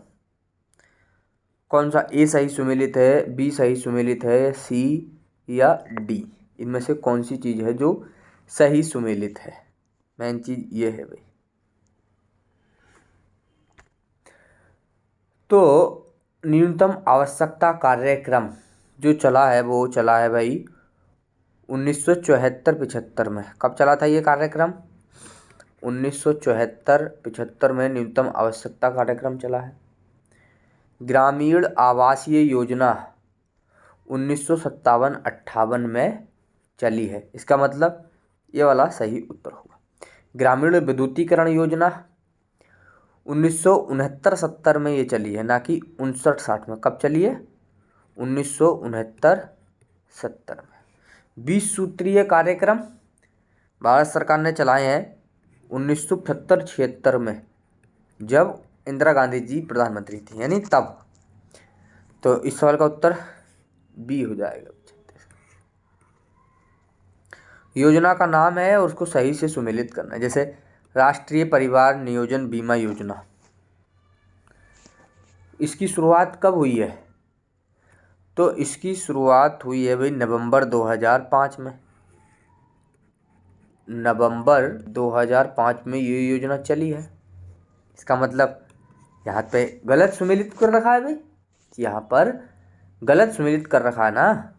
कौन सा ए सही सुमेलित है, बी सही सुमेलित है, सी या डी? इनमें से कौन सी चीज़ है जो सही सुमेलित है? मेन चीज़ ये है भाई। तो न्यूनतम आवश्यकता कार्यक्रम जो चला है वो चला है भाई 1974-75 में। कब चला था ये कार्यक्रम? 1974-75 में न्यूनतम आवश्यकता कार्यक्रम चला है। ग्रामीण आवासीय योजना 1957-58 में चली है। इसका मतलब ये वाला सही उत्तर होगा। ग्रामीण विद्युतीकरण योजना 1969-70 में ये चली है, ना कि 59-60 में। कब चली है? 1969-70 में। 20 सूत्रीय कार्यक्रम भारत सरकार ने चलाए हैं 1975-76 में, जब इंदिरा गांधी जी प्रधानमंत्री थी, यानी तब। तो इस सवाल का उत्तर बी हो जाएगा। योजना का नाम है और उसको सही से सुमेलित करना है। जैसे राष्ट्रीय परिवार नियोजन बीमा योजना, इसकी शुरुआत कब हुई है? तो इसकी शुरुआत हुई है भाई नवंबर 2005 में। नवंबर 2005 में ये योजना चली है। इसका मतलब यहाँ पे गलत सुमेलित कर रखा है भाई, यहाँ पर गलत सुमेलित कर रखा है ना।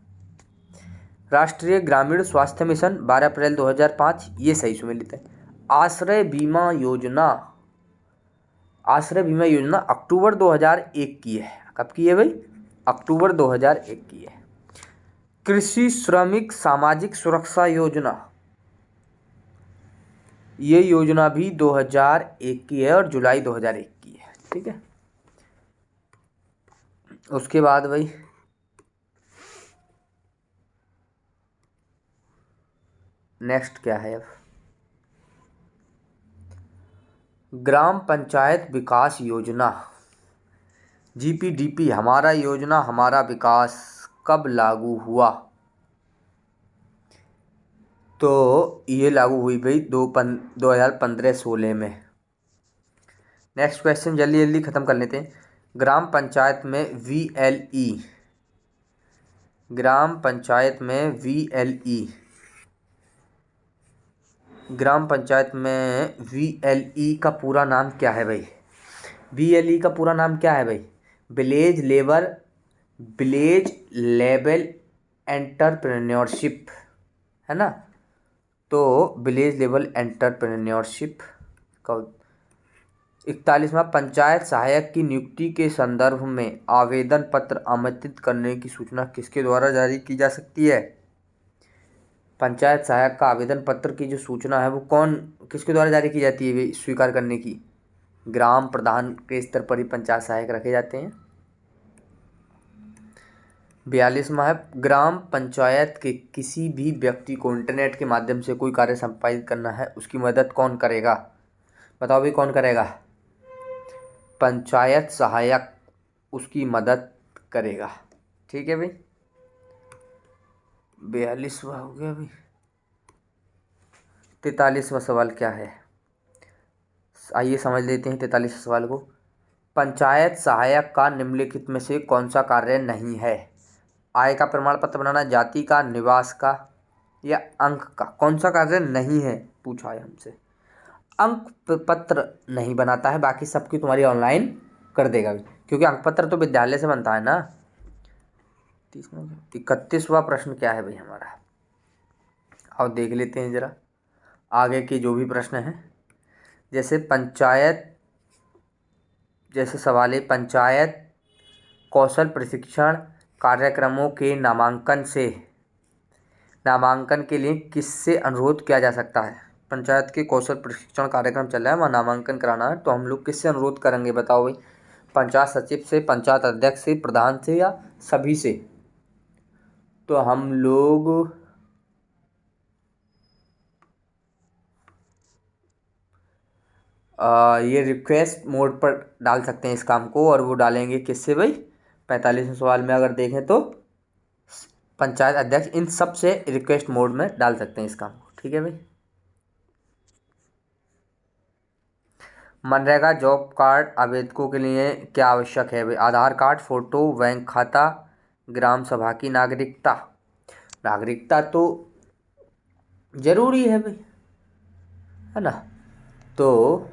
राष्ट्रीय ग्रामीण स्वास्थ्य मिशन 12 अप्रैल 2005, ये सही सुमेलित है। आश्रय बीमा योजना अक्टूबर 2001 की है। कब की है भाई? अक्टूबर 2001 की है। कृषि श्रमिक सामाजिक सुरक्षा योजना, ये योजना भी 2001 की है और जुलाई 2001 की है। ठीक है। उसके बाद भाई नेक्स्ट क्या है? अब ग्राम पंचायत विकास योजना GPDP, हमारा योजना हमारा विकास, कब लागू हुआ? तो ये लागू हुई भाई 2015-16 में। नेक्स्ट क्वेश्चन जल्दी जल्दी ख़त्म कर लेते हैं। ग्राम पंचायत में VLE, ग्राम पंचायत में VLE, ग्राम पंचायत में VLE का पूरा नाम क्या है भाई? VLE का पूरा नाम क्या है भाई? विलेज लेवल एंटरप्रेन्योरशिप, है ना। तो विलेज लेवल एंटरप्रेन्योरशिप का 41वां पंचायत सहायक की नियुक्ति के संदर्भ में आवेदन पत्र आमंत्रित करने की सूचना किसके द्वारा जारी की जा सकती है? पंचायत सहायक का आवेदन पत्र की जो सूचना है वो किसके द्वारा जारी की जाती है स्वीकार करने की? ग्राम प्रधान के स्तर पर ही पंचायत सहायक रखे जाते हैं। 42वां है ग्राम पंचायत के किसी भी व्यक्ति को इंटरनेट के माध्यम से कोई कार्य संपादित करना है, उसकी मदद कौन करेगा? बताओ भाई कौन करेगा? पंचायत सहायक उसकी मदद करेगा। ठीक है भाई, 42वां हो गया भाई। 43वां सवाल क्या है, आइए समझ लेते हैं 43वें सवाल को। पंचायत सहायक का निम्नलिखित में से कौन सा कार्य नहीं है? आय का प्रमाण पत्र बनाना, जाति का, निवास का या अंक का? कौन सा कार्य नहीं है पूछा है हमसे। अंक पत्र नहीं बनाता है, बाकी सबकी तुम्हारी ऑनलाइन कर देगा भी, क्योंकि अंक पत्र तो विद्यालय से बनता है ना। 31वां प्रश्न क्या है भाई हमारा, और देख लेते हैं जरा आगे के जो भी प्रश्न हैं। जैसे सवाल है, पंचायत कौशल प्रशिक्षण कार्यक्रमों के नामांकन के लिए किससे अनुरोध किया जा सकता है? पंचायत के कौशल प्रशिक्षण कार्यक्रम चल रहा है, वहाँ नामांकन कराना है, तो हम लोग किससे अनुरोध करेंगे बताओ भाई? पंचायत सचिव से, पंचायत अध्यक्ष से, प्रधान से या सभी से? तो हम लोग ये रिक्वेस्ट मोड पर डाल सकते हैं इस काम को, और वो डालेंगे किससे भाई? 45वें सवाल में अगर देखें तो पंचायत अध्यक्ष, इन सब से रिक्वेस्ट मोड में डाल सकते हैं इस काम को। ठीक है भाई। मनरेगा जॉब कार्ड आवेदकों के लिए क्या आवश्यक है भाई? आधार कार्ड, फोटो, बैंक खाता, ग्राम सभा की नागरिकता। नागरिकता तो जरूरी है भाई, है ना। तो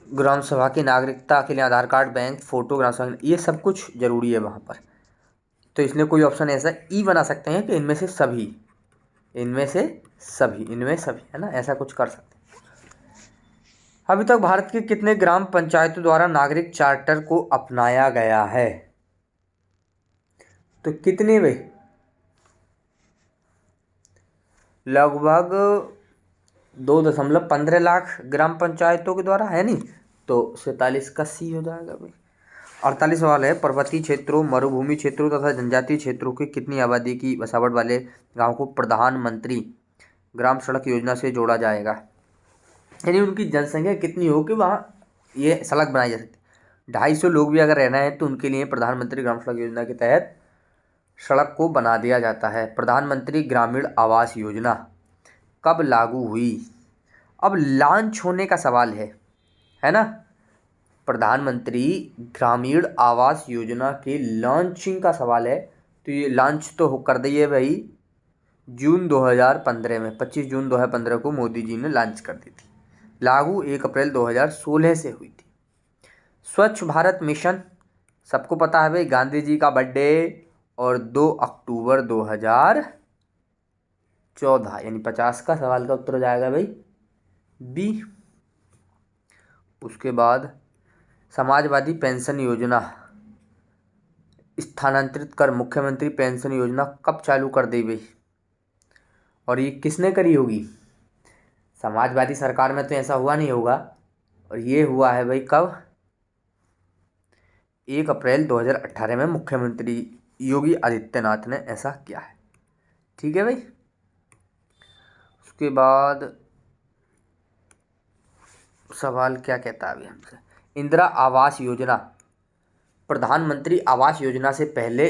ग्राम सभा की नागरिकता के लिए आधार कार्ड, बैंक, फोटो, ग्राम सभा ये सब कुछ जरूरी है वहाँ पर। तो इसलिए कोई ऑप्शन ऐसा ई बना सकते हैं कि इनमें से सभी, है ना, ऐसा कुछ कर सकते हैं। अभी तक भारत के कितने ग्राम पंचायतों द्वारा नागरिक चार्टर को अपनाया गया है? तो कितने भाई? लगभग 2.15 लाख ग्राम पंचायतों के द्वारा, है नहीं। तो 47 का सी हो जाएगा भाई। 48 सवाल है, पर्वतीय क्षेत्रों, मरुभूमि क्षेत्रों तथा जनजातीय क्षेत्रों की कितनी आबादी की बसावट वाले गाँव को प्रधानमंत्री ग्राम सड़क योजना से जोड़ा जाएगा? यानी उनकी जनसंख्या कितनी हो कि वहाँ ये सड़क बनाई जा सकती है। 250 लोग भी अगर रहना है तो उनके लिए प्रधानमंत्री ग्राम सड़क योजना के तहत सड़क को बना दिया जाता है। प्रधानमंत्री ग्रामीण आवास योजना कब लागू हुई? अब लॉन्च होने का सवाल है ना। प्रधानमंत्री ग्रामीण आवास योजना के लॉन्चिंग का सवाल है, तो ये लॉन्च तो कर दिए भाई जून 2015 में, 25 जून 2015 को मोदी जी ने लॉन्च कर दी थी। लागू 1 अप्रैल 2016 से हुई थी। स्वच्छ भारत मिशन सबको पता है भाई, गांधी जी का बर्थडे और 2 अक्टूबर 2014, यानी 50 का सवाल का उत्तर हो जाएगा भाई बी। उसके बाद समाजवादी पेंशन योजना स्थानांतरित कर मुख्यमंत्री पेंशन योजना कब चालू कर दी भाई? और ये किसने करी होगी? समाजवादी सरकार में तो ऐसा हुआ नहीं होगा, और ये हुआ है भाई कब? 1 अप्रैल 2018 में मुख्यमंत्री योगी आदित्यनाथ ने ऐसा किया है। ठीक है भाई। उसके बाद सवाल क्या कहता है अभी हमसे, इंदिरा आवास योजना प्रधानमंत्री आवास योजना से पहले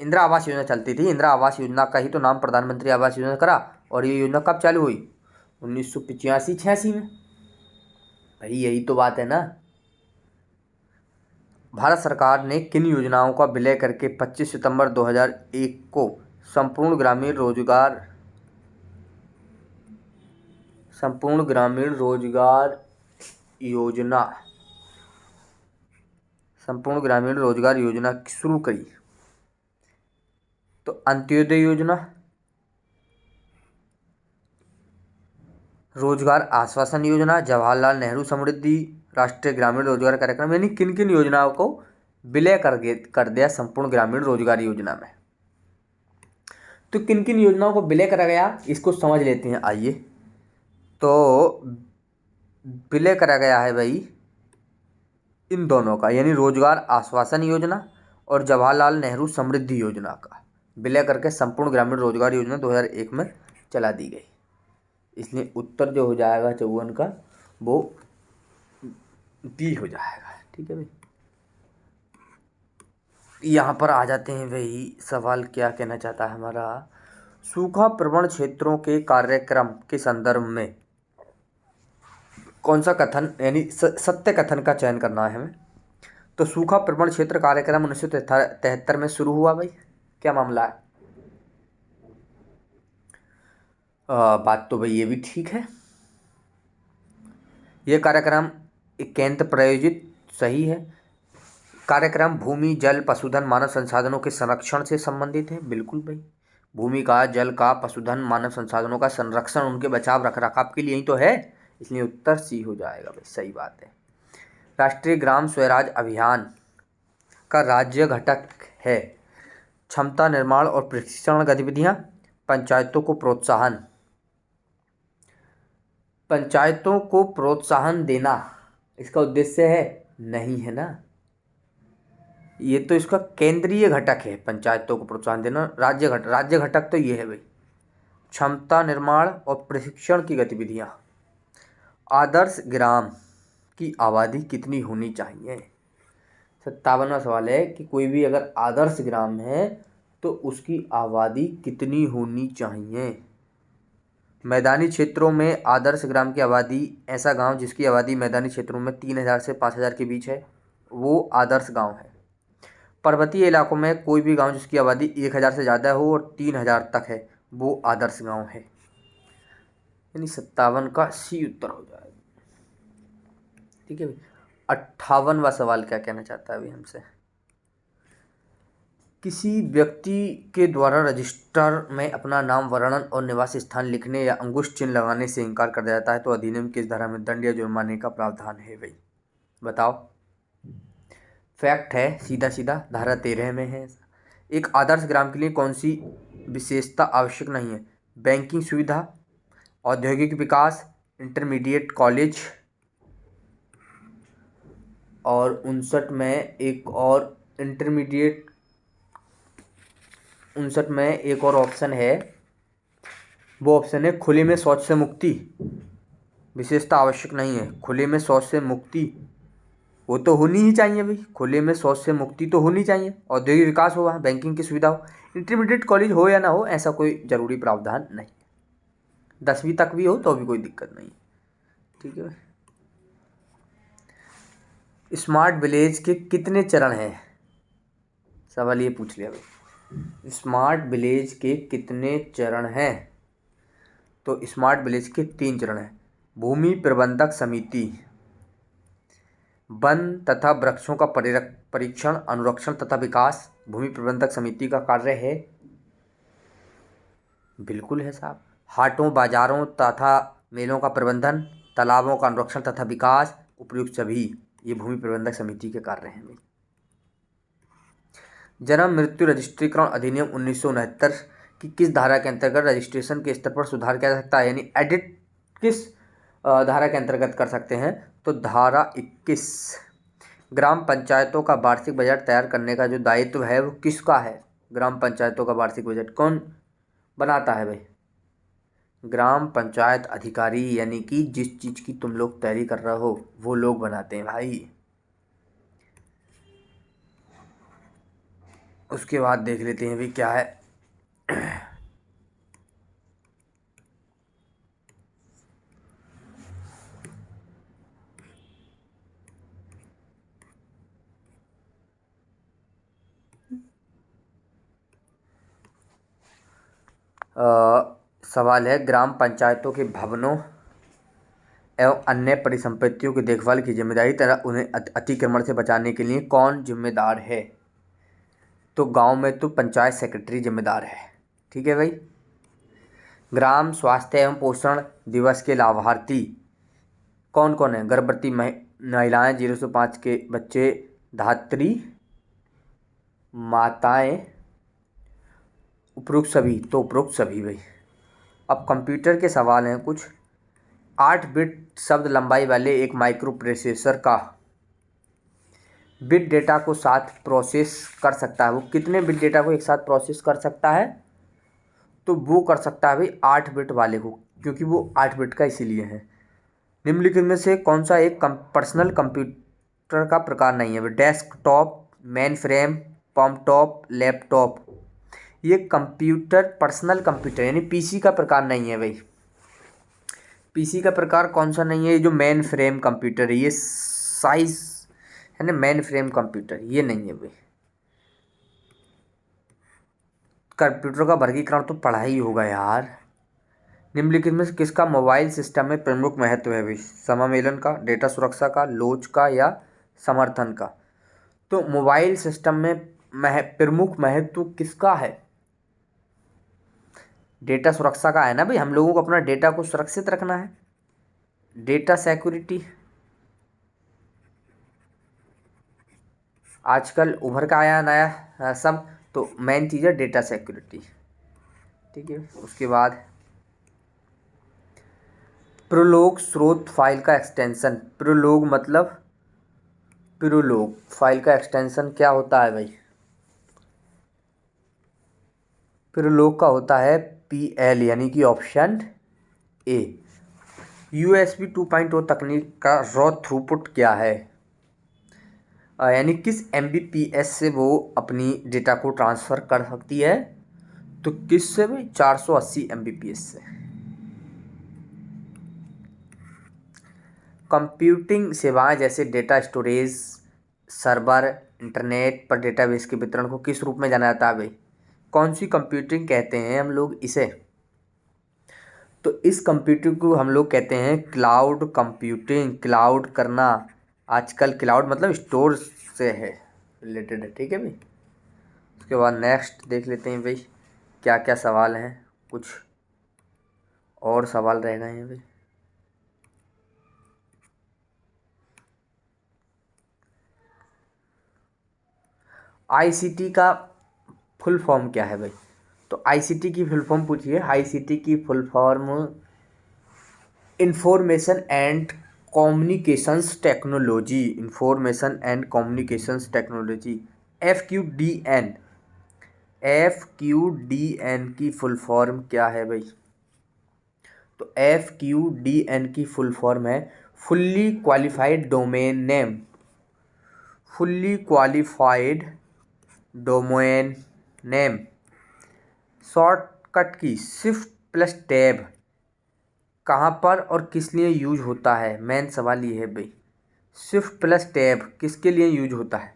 इंदिरा आवास योजना चलती थी। इंदिरा आवास योजना का ही तो नाम प्रधानमंत्री आवास योजना करा। और ये योजना कब चालू हुई? 1985-86 में। भाई यही तो बात है ना। भारत सरकार ने किन योजनाओं का विलय करके 25 सितंबर 2001 को संपूर्ण ग्रामीण रोजगार योजना शुरू करी? तो अंत्योदय योजना, रोजगार आश्वासन योजना, जवाहरलाल नेहरू समृद्धि राष्ट्रीय ग्रामीण रोजगार कार्यक्रम, यानी किन किन योजनाओं को विलय कर दिया संपूर्ण ग्रामीण रोजगार योजना में। तो किन किन योजनाओं को विलय करा गया इसको समझ लेते हैं, आइए। तो विलय करा गया है भाई इन दोनों का, यानी रोजगार आश्वासन योजना और जवाहरलाल नेहरू समृद्धि योजना का विलय करके संपूर्ण ग्रामीण रोजगार योजना 2001 में चला दी गई। इसलिए उत्तर जो हो जाएगा 54 का वो डी हो जाएगा। ठीक है भाई। यहाँ पर आ जाते हैं भाई, सवाल क्या कहना चाहता है हमारा। सूखा प्रवण क्षेत्रों के कार्यक्रम के संदर्भ में कौन सा कथन यानी सत्य कथन का चयन करना है हमें। तो सूखा प्रवण क्षेत्र कार्यक्रम 1973 में शुरू हुआ भाई। क्या मामला है? बात तो भाई ये भी ठीक है। यह कार्यक्रम केंद्र प्रायोजित सही है। कार्यक्रम भूमि, जल, पशुधन, मानव संसाधनों के संरक्षण से संबंधित है। बिल्कुल भाई, भूमि का, जल का, पशुधन, मानव संसाधनों का संरक्षण, उनके बचाव रख रखाव के लिए ही तो है। इसलिए उत्तर सी हो जाएगा भाई, सही बात है। राष्ट्रीय ग्राम स्वराज अभियान का राज्य घटक है क्षमता निर्माण और प्रशिक्षण गतिविधियां, पंचायतों को प्रोत्साहन देना इसका उद्देश्य है? नहीं है ना। ये तो इसका केंद्रीय घटक है, पंचायतों को प्रोत्साहन देना। राज्य घटक तो ये है भाई, क्षमता निर्माण और प्रशिक्षण की गतिविधियां। आदर्श ग्राम की आबादी कितनी होनी चाहिए? 57वां सवाल है कि कोई भी अगर आदर्श ग्राम है तो उसकी आबादी कितनी होनी चाहिए। मैदानी क्षेत्रों में आदर्श ग्राम की आबादी, ऐसा गांव जिसकी आबादी मैदानी क्षेत्रों में 3000 से 5000 के बीच है वो आदर्श गांव है। पर्वतीय इलाकों में कोई भी गांव जिसकी आबादी 1000 से ज़्यादा हो और 3000 तक है वो आदर्श गांव है। यानी 57 का सी उत्तर हो जाएगा। ठीक है भाई। 58वां सवाल क्या कहना चाहता है अभी हमसे। किसी व्यक्ति के द्वारा रजिस्टर में अपना नाम, वर्णन और निवास स्थान लिखने या अंगुष्ठ चिन्ह लगाने से इनकार कर दिया जाता है तो अधिनियम किस धारा में दंड या जुर्माने का प्रावधान है भाई? बताओ। फैक्ट है, सीधा सीधा धारा 13 में है। एक आदर्श ग्राम के लिए कौन सी विशेषता आवश्यक नहीं है? बैंकिंग सुविधा, औद्योगिक विकास, इंटरमीडिएट कॉलेज। और 59 में एक और इंटरमीडिएट 59 में एक और ऑप्शन है, वो ऑप्शन है खुले में शौच से मुक्ति। विशेषता आवश्यक नहीं है, खुले में शौच से मुक्ति वो तो होनी ही चाहिए भाई। खुले में शौच से मुक्ति तो होनी चाहिए। औद्योगिक विकास हो, वहाँ बैंकिंग की सुविधा हो, इंटरमीडिएट कॉलेज हो या ना हो ऐसा कोई ज़रूरी प्रावधान नहीं। 10वीं तक भी हो तो भी कोई दिक्कत नहीं। ठीक है भाई। स्मार्ट विलेज के कितने चरण हैं? सवाल ये पूछ लिया भाई। स्मार्ट विलेज के कितने चरण हैं? तो स्मार्ट विलेज के 3 चरण हैं। भूमि प्रबंधक समिति, वन तथा वृक्षों का परीक्षण, अनुरक्षण तथा विकास भूमि प्रबंधक समिति का कार्य है। बिल्कुल है साहब। हाटों, बाजारों तथा मेलों का प्रबंधन, तालाबों का अनुरक्षण तथा विकास, उपयुक्त सभी ये भूमि प्रबंधक समिति के कार्य हैं भाई। जन्म मृत्यु रजिस्ट्रीकरण अधिनियम 1969 की किस धारा के अंतर्गत रजिस्ट्रेशन के स्तर पर सुधार किया जा सकता है? यानी एडिट किस धारा के अंतर्गत कर सकते हैं? तो धारा 21। ग्राम पंचायतों का वार्षिक बजट तैयार करने का जो दायित्व है वो किसका है? ग्राम पंचायतों का वार्षिक बजट कौन बनाता है भाई? ग्राम पंचायत अधिकारी, यानी कि जिस चीज़ की तुम लोग तैयारी कर रहे हो वो लोग बनाते हैं भाई। उसके बाद देख लेते हैं भी क्या है। सवाल है, ग्राम पंचायतों के भवनों एवं अन्य परिसंपत्तियों की देखभाल की जिम्मेदारी तथा उन्हें अतिक्रमण से बचाने के लिए कौन जिम्मेदार है? तो गांव में तो पंचायत सेक्रेटरी जिम्मेदार है। ठीक है भाई। ग्राम स्वास्थ्य एवं पोषण दिवस के लाभार्थी कौन कौन है? गर्भवती महिलाएं, 0 से 5 के बच्चे, धात्री माताएं, उपरोक्त सभी। तो उपरोक्त सभी भाई। अब कंप्यूटर के सवाल हैं कुछ। 8 बिट शब्द लंबाई वाले एक माइक्रो प्रोसेसर का बिट डेटा को साथ प्रोसेस कर सकता है। वो कितने बिट डेटा को एक साथ प्रोसेस कर सकता है? तो वो कर सकता है भाई 8 बिट वाले को, क्योंकि वो 8 बिट का इसीलिए है। निम्नलिखित में से कौन सा एक पर्सनल कंप्यूटर का प्रकार नहीं है? Desktop, mainframe, palmtop, laptop. ये कंप्यूटर पर्सनल कंप्यूटर यानी पीसी का प्रकार नहीं है भाई। पीसी का प्रकार कौन सा नहीं है? ये जो मेन फ्रेम कंप्यूटर है, ये साइज है ना, मेन फ्रेम कंप्यूटर ये नहीं है भाई। कंप्यूटर का वर्गीकरण तो पढ़ा ही होगा यार। निम्नलिखित में से किसका मोबाइल सिस्टम में प्रमुख महत्व है भाई? समामेलन का, डेटा सुरक्षा का, लोच का या समर्थन का? तो मोबाइल सिस्टम में प्रमुख महत्व किसका है? डेटा सुरक्षा का है ना भाई। हम लोगों को अपना डेटा को सुरक्षित रखना है, डेटा सिक्योरिटी। आजकल उभर का आया नया सब, तो मेन चीज़ है डेटा सिक्योरिटी। ठीक है। उसके बाद प्रोलोग स्रोत फाइल का एक्सटेंशन। प्रोलोग मतलब प्रोलोग फाइल का एक्सटेंशन क्या होता है भाई? प्रोलोग का होता है PL यानी कि ऑप्शन ए। USB 2.0 तकनीक का रॉ थ्रूपुट क्या है? यानी किस MBPS से वो अपनी डेटा को ट्रांसफ़र कर सकती है? तो किस से भाई? 480 MBPS से। कंप्यूटिंग सेवाएं जैसे डेटा स्टोरेज, सर्वर, इंटरनेट पर डेटाबेस के वितरण को किस रूप में जाना जाता है भाई? कौन सी कंप्यूटिंग कहते हैं हम लोग इसे? तो इस कंप्यूटिंग को हम लोग कहते हैं क्लाउड कंप्यूटिंग। क्लाउड करना, आजकल क्लाउड मतलब स्टोर से है रिलेटेड है। ठीक है भाई। उसके बाद नेक्स्ट देख लेते हैं भाई क्या क्या सवाल हैं। कुछ और सवाल रह गए हैं भाई। ICT का फुल फॉर्म क्या है भाई? तो ICT की फुल फॉर्म पूछिए। ICT की full form information and communications technology. Information and communications technology, FQDN। FQDN की फुल फॉर्म क्या है भाई? तो FQDN की फुल फॉर्म है fully qualified domain name. Fully qualified domain name. Shortcut की शिफ्ट प्लस टैब कहाँ पर और किस लिए यूज होता है? मेन सवाल ये है भाई। शिफ्ट प्लस टैब किसके लिए यूज होता है?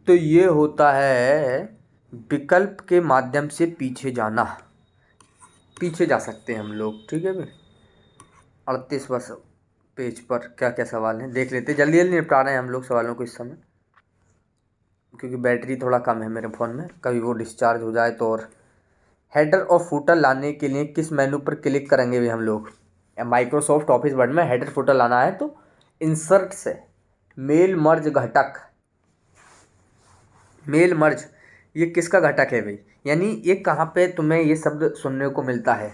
तो ये होता है विकल्प के माध्यम से पीछे जाना। पीछे जा सकते हैं हम लोग। ठीक है भाई। 38वां पेज पर क्या क्या सवाल हैं देख लेते हैं। जल्दी जल्दी निपटा रहे हैं हम लोग सवालों को इस समय, क्योंकि बैटरी थोड़ा कम है मेरे फ़ोन में, कभी वो डिस्चार्ज हो जाए तो। और हेडर और फुटर लाने के लिए किस मेनू पर क्लिक करेंगे भी हम लोग? माइक्रोसॉफ्ट ऑफिस वर्ड में हेडर फुटर लाना है तो इंसर्ट से मेल मर्ज घटक। मेल मर्ज ये किसका घटक है भाई? यानी ये कहाँ पे तुम्हें ये शब्द सुनने को मिलता है?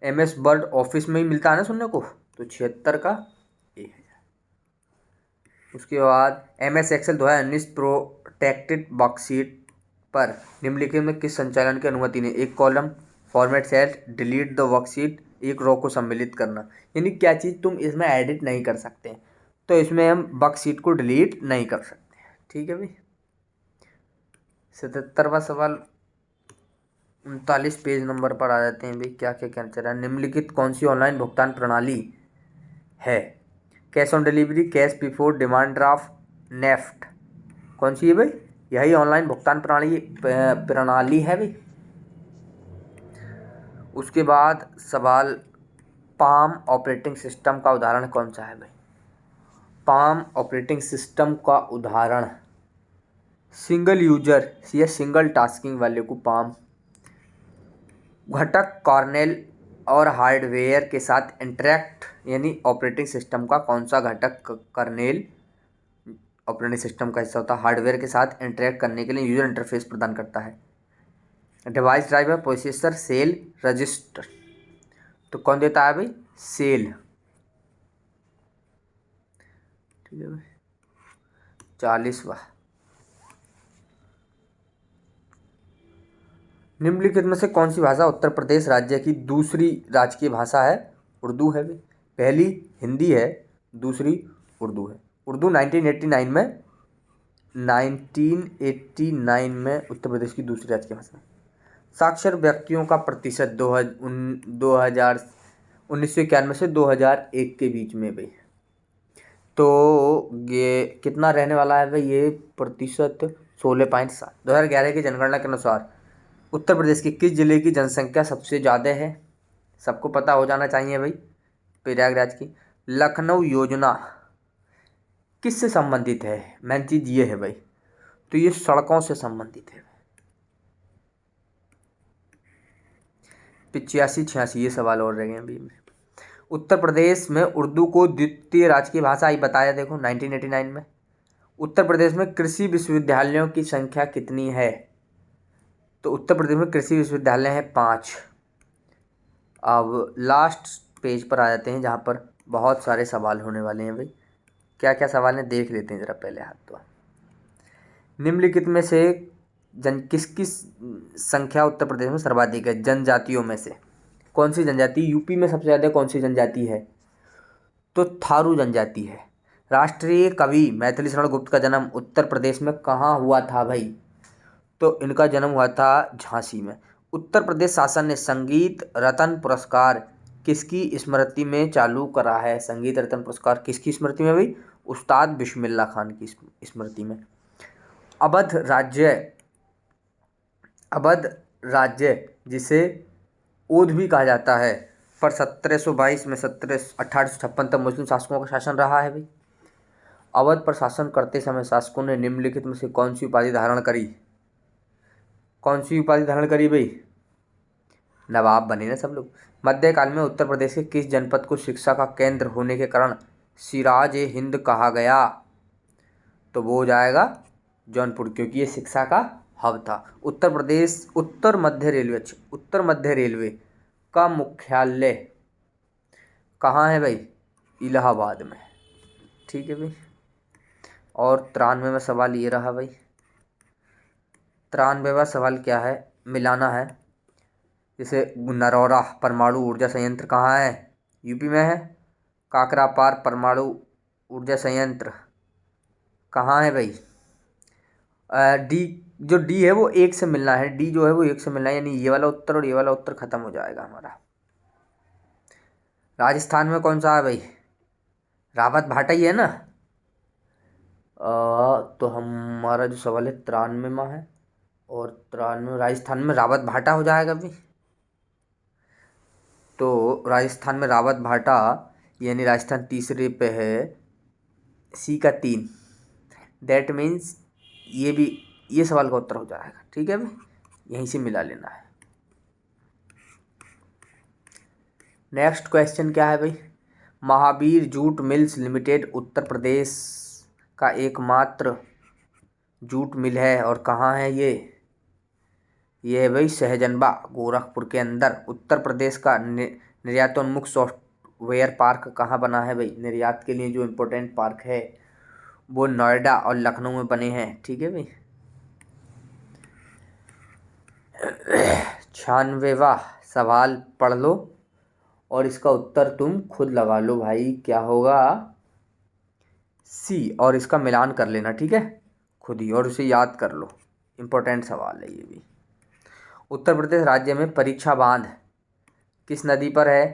MS वर्ड ऑफिस में ही मिलता है ना सुनने को। तो 76 का ए है। उसके बाद MS एक्सेल 2019 प्रोटेक्टेड वर्कशीट पर निम्नलिखित में किस संचालन की अनुमति नहीं? एक column, format cell, delete the worksheet, एक रो को सम्मिलित करना। यानी क्या चीज़ तुम इसमें एडिट नहीं कर सकते, तो इसमें हम वर्कशीट को डिलीट नहीं कर सकते। ठीक है भाई। 77वां सवाल 39 पेज नंबर पर आ जाते हैं भाई। क्या क्या क्या चल रहा है। निम्नलिखित कौन सी ऑनलाइन भुगतान प्रणाली है। Cash on delivery, cash before demand draft, NEFT. कौन सी है भाई। यही ऑनलाइन भुगतान प्रणाली है भाई। उसके बाद सवाल, पाम ऑपरेटिंग सिस्टम का उदाहरण कौन सा है भाई। पाम ऑपरेटिंग सिस्टम का उदाहरण सिंगल यूजर या सिंगल टास्किंग वाले को पाम। घटक कर्नेल और हार्डवेयर के साथ इंटरैक्ट, यानी ऑपरेटिंग सिस्टम का कौन सा घटक कर्नेल ऑपरेटिंग सिस्टम का हिस्सा होता है, हार्डवेयर के साथ इंटरैक्ट करने के लिए यूजर इंटरफेस प्रदान करता है। Device driver, processor, cell, register. तो कौन देता है भाई, सेल। ठीक है भाई। 40वां, निम्नलिखित में से कौन सी भाषा उत्तर प्रदेश राज्य की दूसरी राजकीय भाषा है। उर्दू है भाई। पहली हिंदी है, दूसरी उर्दू है। उर्दू 1989 में उत्तर प्रदेश की दूसरी राजकीय भाषा है। साक्षर व्यक्तियों का प्रतिशत 1991 से 2001 के बीच में भाई। तो ये कितना रहने वाला है भाई, ये प्रतिशत 16.7। 2011 की जनगणना के अनुसार उत्तर प्रदेश के किस जिले की जनसंख्या सबसे ज़्यादा है। सबको पता हो जाना चाहिए भाई, प्रयागराज की। लखनऊ योजना किससे संबंधित है, मेन चीज़ ये है भाई। तो ये सड़कों से संबंधित है। 85-86 ये सवाल और रह गए अभी। उत्तर प्रदेश में उर्दू को द्वितीय राजकीय भाषा ही बताया देखो 1989 में। उत्तर प्रदेश में कृषि विश्वविद्यालयों की संख्या कितनी है। तो उत्तर प्रदेश में कृषि विश्वविद्यालय है 5। अब लास्ट पेज पर आ जाते हैं जहाँ पर बहुत सारे सवाल होने वाले हैं भाई। क्या क्या सवाल हैं देख लेते हैं ज़रा पहले हाथ तो। निम्नलिखित में से किसकी संख्या उत्तर प्रदेश में सर्वाधिक है। जनजातियों में से कौन सी जनजाति यूपी में सबसे ज़्यादा कौन सी जनजाति है। तो थारू जनजाति है। राष्ट्रीय कवि मैथिली शरण गुप्त का जन्म उत्तर प्रदेश में कहाँ हुआ था भाई। तो इनका जन्म हुआ था झांसी में। उत्तर प्रदेश शासन ने संगीत रत्न पुरस्कार किसकी स्मृति में चालू करा है। संगीत रत्न पुरस्कार किसकी स्मृति में भाई, उस्ताद बिस्मिल्लाह खान की स्मृति में। अवध राज्य जिसे ओध भी कहा जाता है, पर 1722 में 1856 तक मुस्लिम शासकों का शासन रहा है भाई। अवध पर शासन करते समय शासकों ने निम्नलिखित में से कौन सी उपाधि धारण करी। कौन सी उपाधि धारण करी भाई, नवाब बने ना सब लोग। मध्यकाल में उत्तर प्रदेश के किस जनपद को शिक्षा का केंद्र होने के कारण सिराज ए हिंद कहा गया। तो वो हो जाएगा जौनपुर, क्योंकि ये शिक्षा का हब था। उत्तर मध्य रेलवे का मुख्यालय कहाँ है भाई, इलाहाबाद में। ठीक है भाई। और 93वां सवाल ये रहा भाई। 93वां सवाल क्या है, मिलाना है। जैसे नरौरा परमाणु ऊर्जा संयंत्र कहाँ है, यूपी में है। काकरापार परमाणु ऊर्जा संयंत्र कहाँ है भाई। डी, जो डी है वो 1 से मिलना है। डी जो है वो 1 से मिलना है, यानी ये वाला उत्तर और ये वाला उत्तर खत्म हो जाएगा हमारा। राजस्थान में कौन सा है भाई, रावत भाटा ही है ना। तो हमारा जो सवाल है 93वां है, और 93 राजस्थान में रावत भाटा हो जाएगा भाई। तो राजस्थान में रावत भाटा, यानी राजस्थान तीसरे पे है, सी का 3। दैट मीन्स ये सवाल का उत्तर हो जाएगा। ठीक है भाई, यहीं से मिला लेना है। नेक्स्ट क्वेश्चन क्या है भाई। Mahavir jute mills limited Uttar Pradesh का एकमात्र जूट मिल है, और कहाँ है ये है भाई सहजनबा, गोरखपुर के अंदर। उत्तर प्रदेश का निर्यातोन्मुख सॉफ्टवेयर पार्क कहाँ बना है भाई। निर्यात के लिए जो इम्पोर्टेंट पार्क है वो नोएडा और लखनऊ में बने हैं। ठीक है भाई। 96वां सवाल पढ़ लो और इसका उत्तर तुम खुद लगा लो भाई। क्या होगा, सी, और इसका मिलान कर लेना ठीक है खुद ही, और उसे याद कर लो। इम्पोर्टेंट सवाल है ये भी। उत्तर प्रदेश राज्य में परीक्षा बांध किस नदी पर है?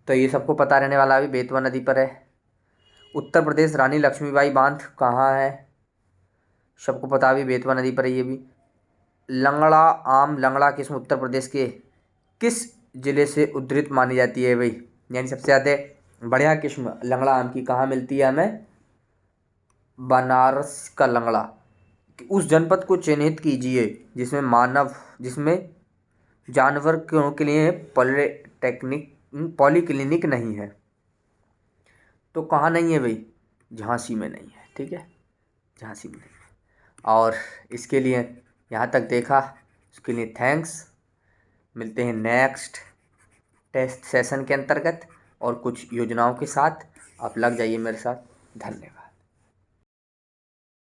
तो ये सबको पता रहने वाला, भी बेतवा नदी पर है। उत्तर प्रदेश रानी लक्ष्मीबाई बांध कहाँ है? सबको पता, भी बेतवा नदी पर है ये भी। लंगड़ा आम, लंगड़ा किस्म उत्तर प्रदेश के किस जिले से उद्धृत मानी जाती है भाई? यानी सबसे ज़्यादा बढ़िया किस्म लंगड़ा आम की कहाँ मिलती है हमें? बनारस का लंगड़ा। उस जनपद को चिन्हित कीजिए जिसमें जानवर के लिए पॉलीक्लिनिक नहीं है। तो कहाँ नहीं है भाई? झांसी में नहीं है, ठीक है, झांसी में नहीं है। और इसके लिए यहाँ तक देखा, उसके लिए थैंक्स। मिलते हैं नेक्स्ट टेस्ट सेशन के अंतर्गत और कुछ योजनाओं के साथ। आप लग जाइए मेरे साथ। धन्यवाद।